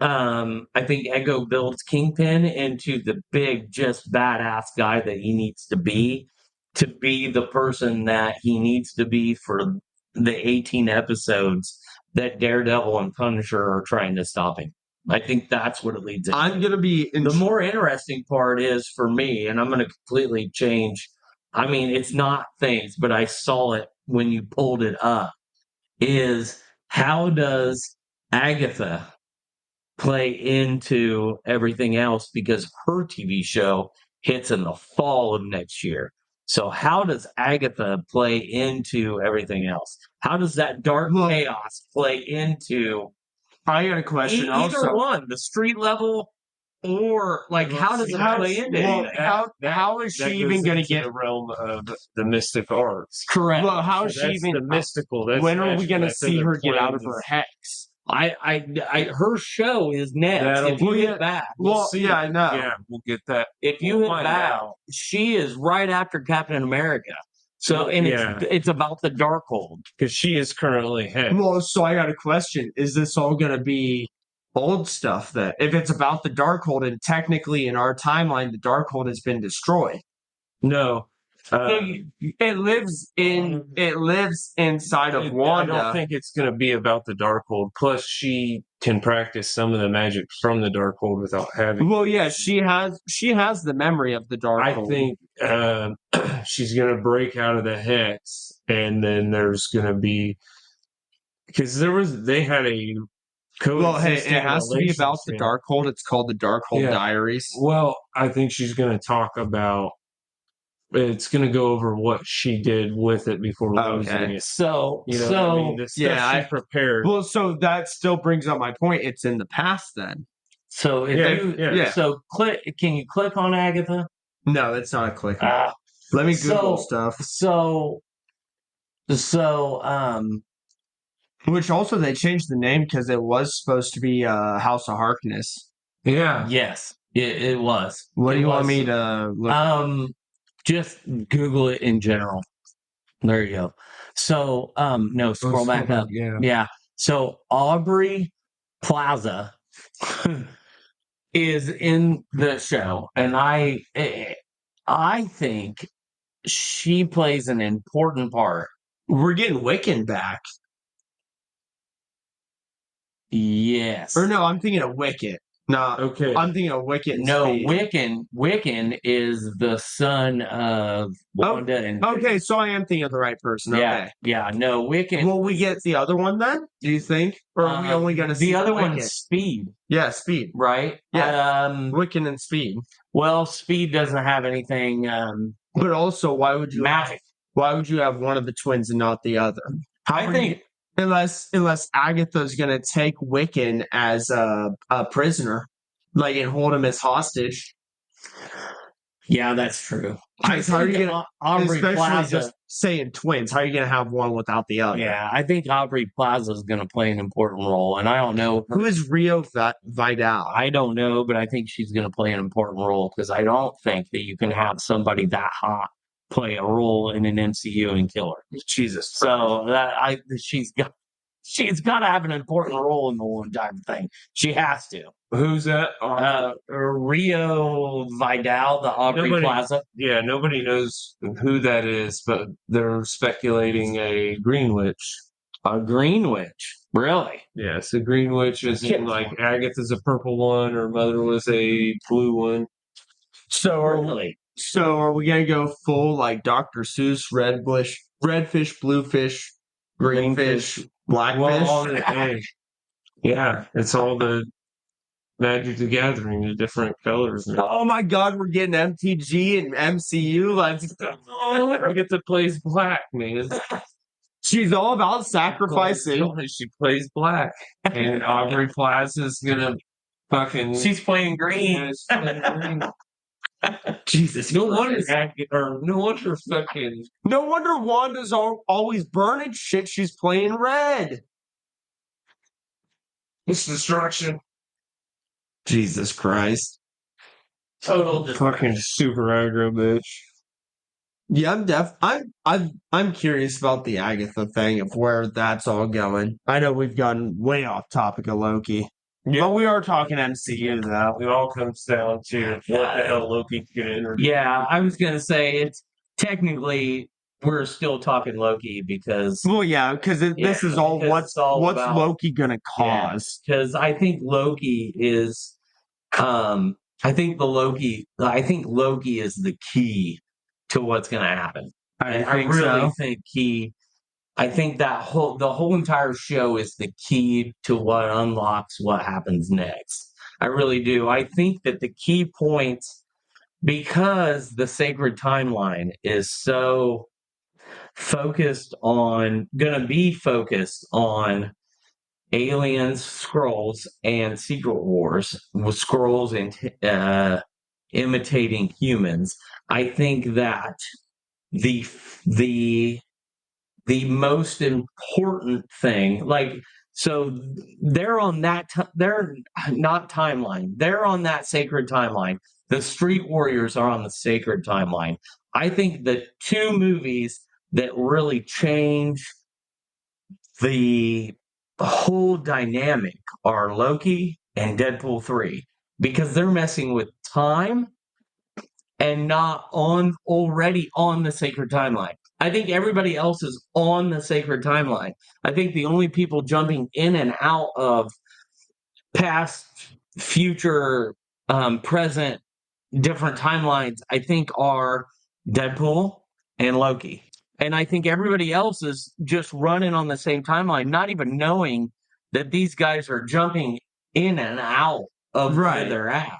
I think Echo builds Kingpin into the big, just badass guy that he needs to be the person that he needs to be for the 18 episodes that Daredevil and Punisher are trying to stop him. I think that's what it leads into. I'm going to be... The more interesting part is for me, and I'm going to completely change. I mean, it's not things, but I saw it when you pulled it up, is how does Agatha play into everything else, because her TV show hits in the fall of next year. So how does Agatha play into everything else? How does that dark chaos play into... I got a question either one, the street level or how does it play into anything? How is she even going to get the realm of the mystic arts? Correct. Well, how is she That's even the mystical? When are we going to see her get out of her hex? Her show is next. If you hit back, well, yeah, I know. Yeah, we'll get that. If you hit back, she is right after Captain America. So, and it's about the Darkhold, because she is currently head. Well, so I got a question: is this all going to be old stuff? That if it's about the Darkhold, and technically in our timeline, the Darkhold has been destroyed. No. It lives inside of Wanda. I don't think it's going to be about the Darkhold. Plus, she can practice some of the magic from the Darkhold without having. Well, yeah, she has the memory of the Darkhold. I think she's going to break out of the hex, and then there's going to be, because they had a. Well, hey, it has to be about the Darkhold. It's called the Darkhold Diaries. Well, I think she's going to talk about. It's going to go over what she did with it before losing it. So, she prepared. Well, so that still brings up my point. It's in the past then. So, so click. Can you click on Agatha? No, it's not a click. Let me Google So- stuff. So, Which also they changed the name because it was supposed to be House of Harkness. Yeah. yes, it was. What It do you want was. me to look? Just Google it in general. There you go. So, no, scroll back up. Yeah. Yeah. So Aubrey Plaza is in the show, and I think she plays an important part. We're getting Wiccan back. Yes. Or no, I'm thinking of Wicket. No, Okay. I'm thinking of Wicket. And No, Speed. Wiccan is the son of Wanda and Okay, so I am thinking of the right person. yeah, Okay. yeah. No, Wiccan. Will we get the other one then? Do you think, or are we only going to see the other Wicket? one's Speed, Yeah, Speed. right? Yeah. Wiccan and Speed. Well, Speed doesn't have anything But also, why would you magic. Why would you have one of the twins and not the other? I think Unless Agatha's going to take Wiccan as a prisoner, like, and hold him as hostage. yeah, that's true. I Because how are you think going to, Aubrey especially Plaza. just saying twins, how are you going to have one without the other? Yeah, I think Aubrey Plaza is going to play an important role, and I don't know. Who is Rio Vidal? I don't know, but I think she's going to play an important role because I don't think that you can have somebody that hot play a role in an MCU and kill her. Jesus. So that she's got to have an important role in the whole entire thing. She has to. Who's that? Rio Vidal, the Aubrey Plaza. Yeah, nobody knows who that is, but they're speculating a Green Witch. A Green Witch. Really? Yes, a Green Witch is in, like, Agatha's a purple one, her mother was a blue one. So are we gonna go full like Dr. Seuss, redfish, bluefish, greenfish, blackfish? Well, all the, yeah, it's all the Magic the Gathering, the different colors. Oh my God, we're getting MTG and MCU. Let's go. I get to play black, man. She's all about sacrificing. She plays black, and Aubrey Plaza's gonna fucking. She's playing green. Jesus, no wonder fucking. no wonder Wanda's always burning shit. She's playing red. It's destruction. Jesus Christ. Total Fucking super aggro bitch. Yeah, I'm curious about the Agatha thing of where that's all going. I know we've gotten way off topic of Loki. Yeah. But we are talking MCU though. It all comes down to what the hell Loki's gonna introduce. Yeah, I was gonna say it's technically we're still talking Loki because Well, yeah, because this is all because what's it's all what's about- Loki gonna cause. because I think Loki is I think Loki is the key to what's gonna happen. I really think I think the whole entire show is the key to what unlocks what happens next. I really do. I think that the key points, because the sacred timeline is so gonna be focused on aliens, Skrulls, and Secret Wars, with Skrulls and imitating humans. I think that the most important thing, so they're on that they're not timeline, they're on that sacred timeline. The Street Warriors are on the sacred timeline. I think the two movies that really change the whole dynamic are Loki and Deadpool 3, because they're messing with time and not already on the sacred timeline. I think everybody else is on the sacred timeline. I think the only people jumping in and out of past, future, present, different timelines, I think are Deadpool and Loki. And I think everybody else is just running on the same timeline, not even knowing that these guys are jumping in and out of where they're at.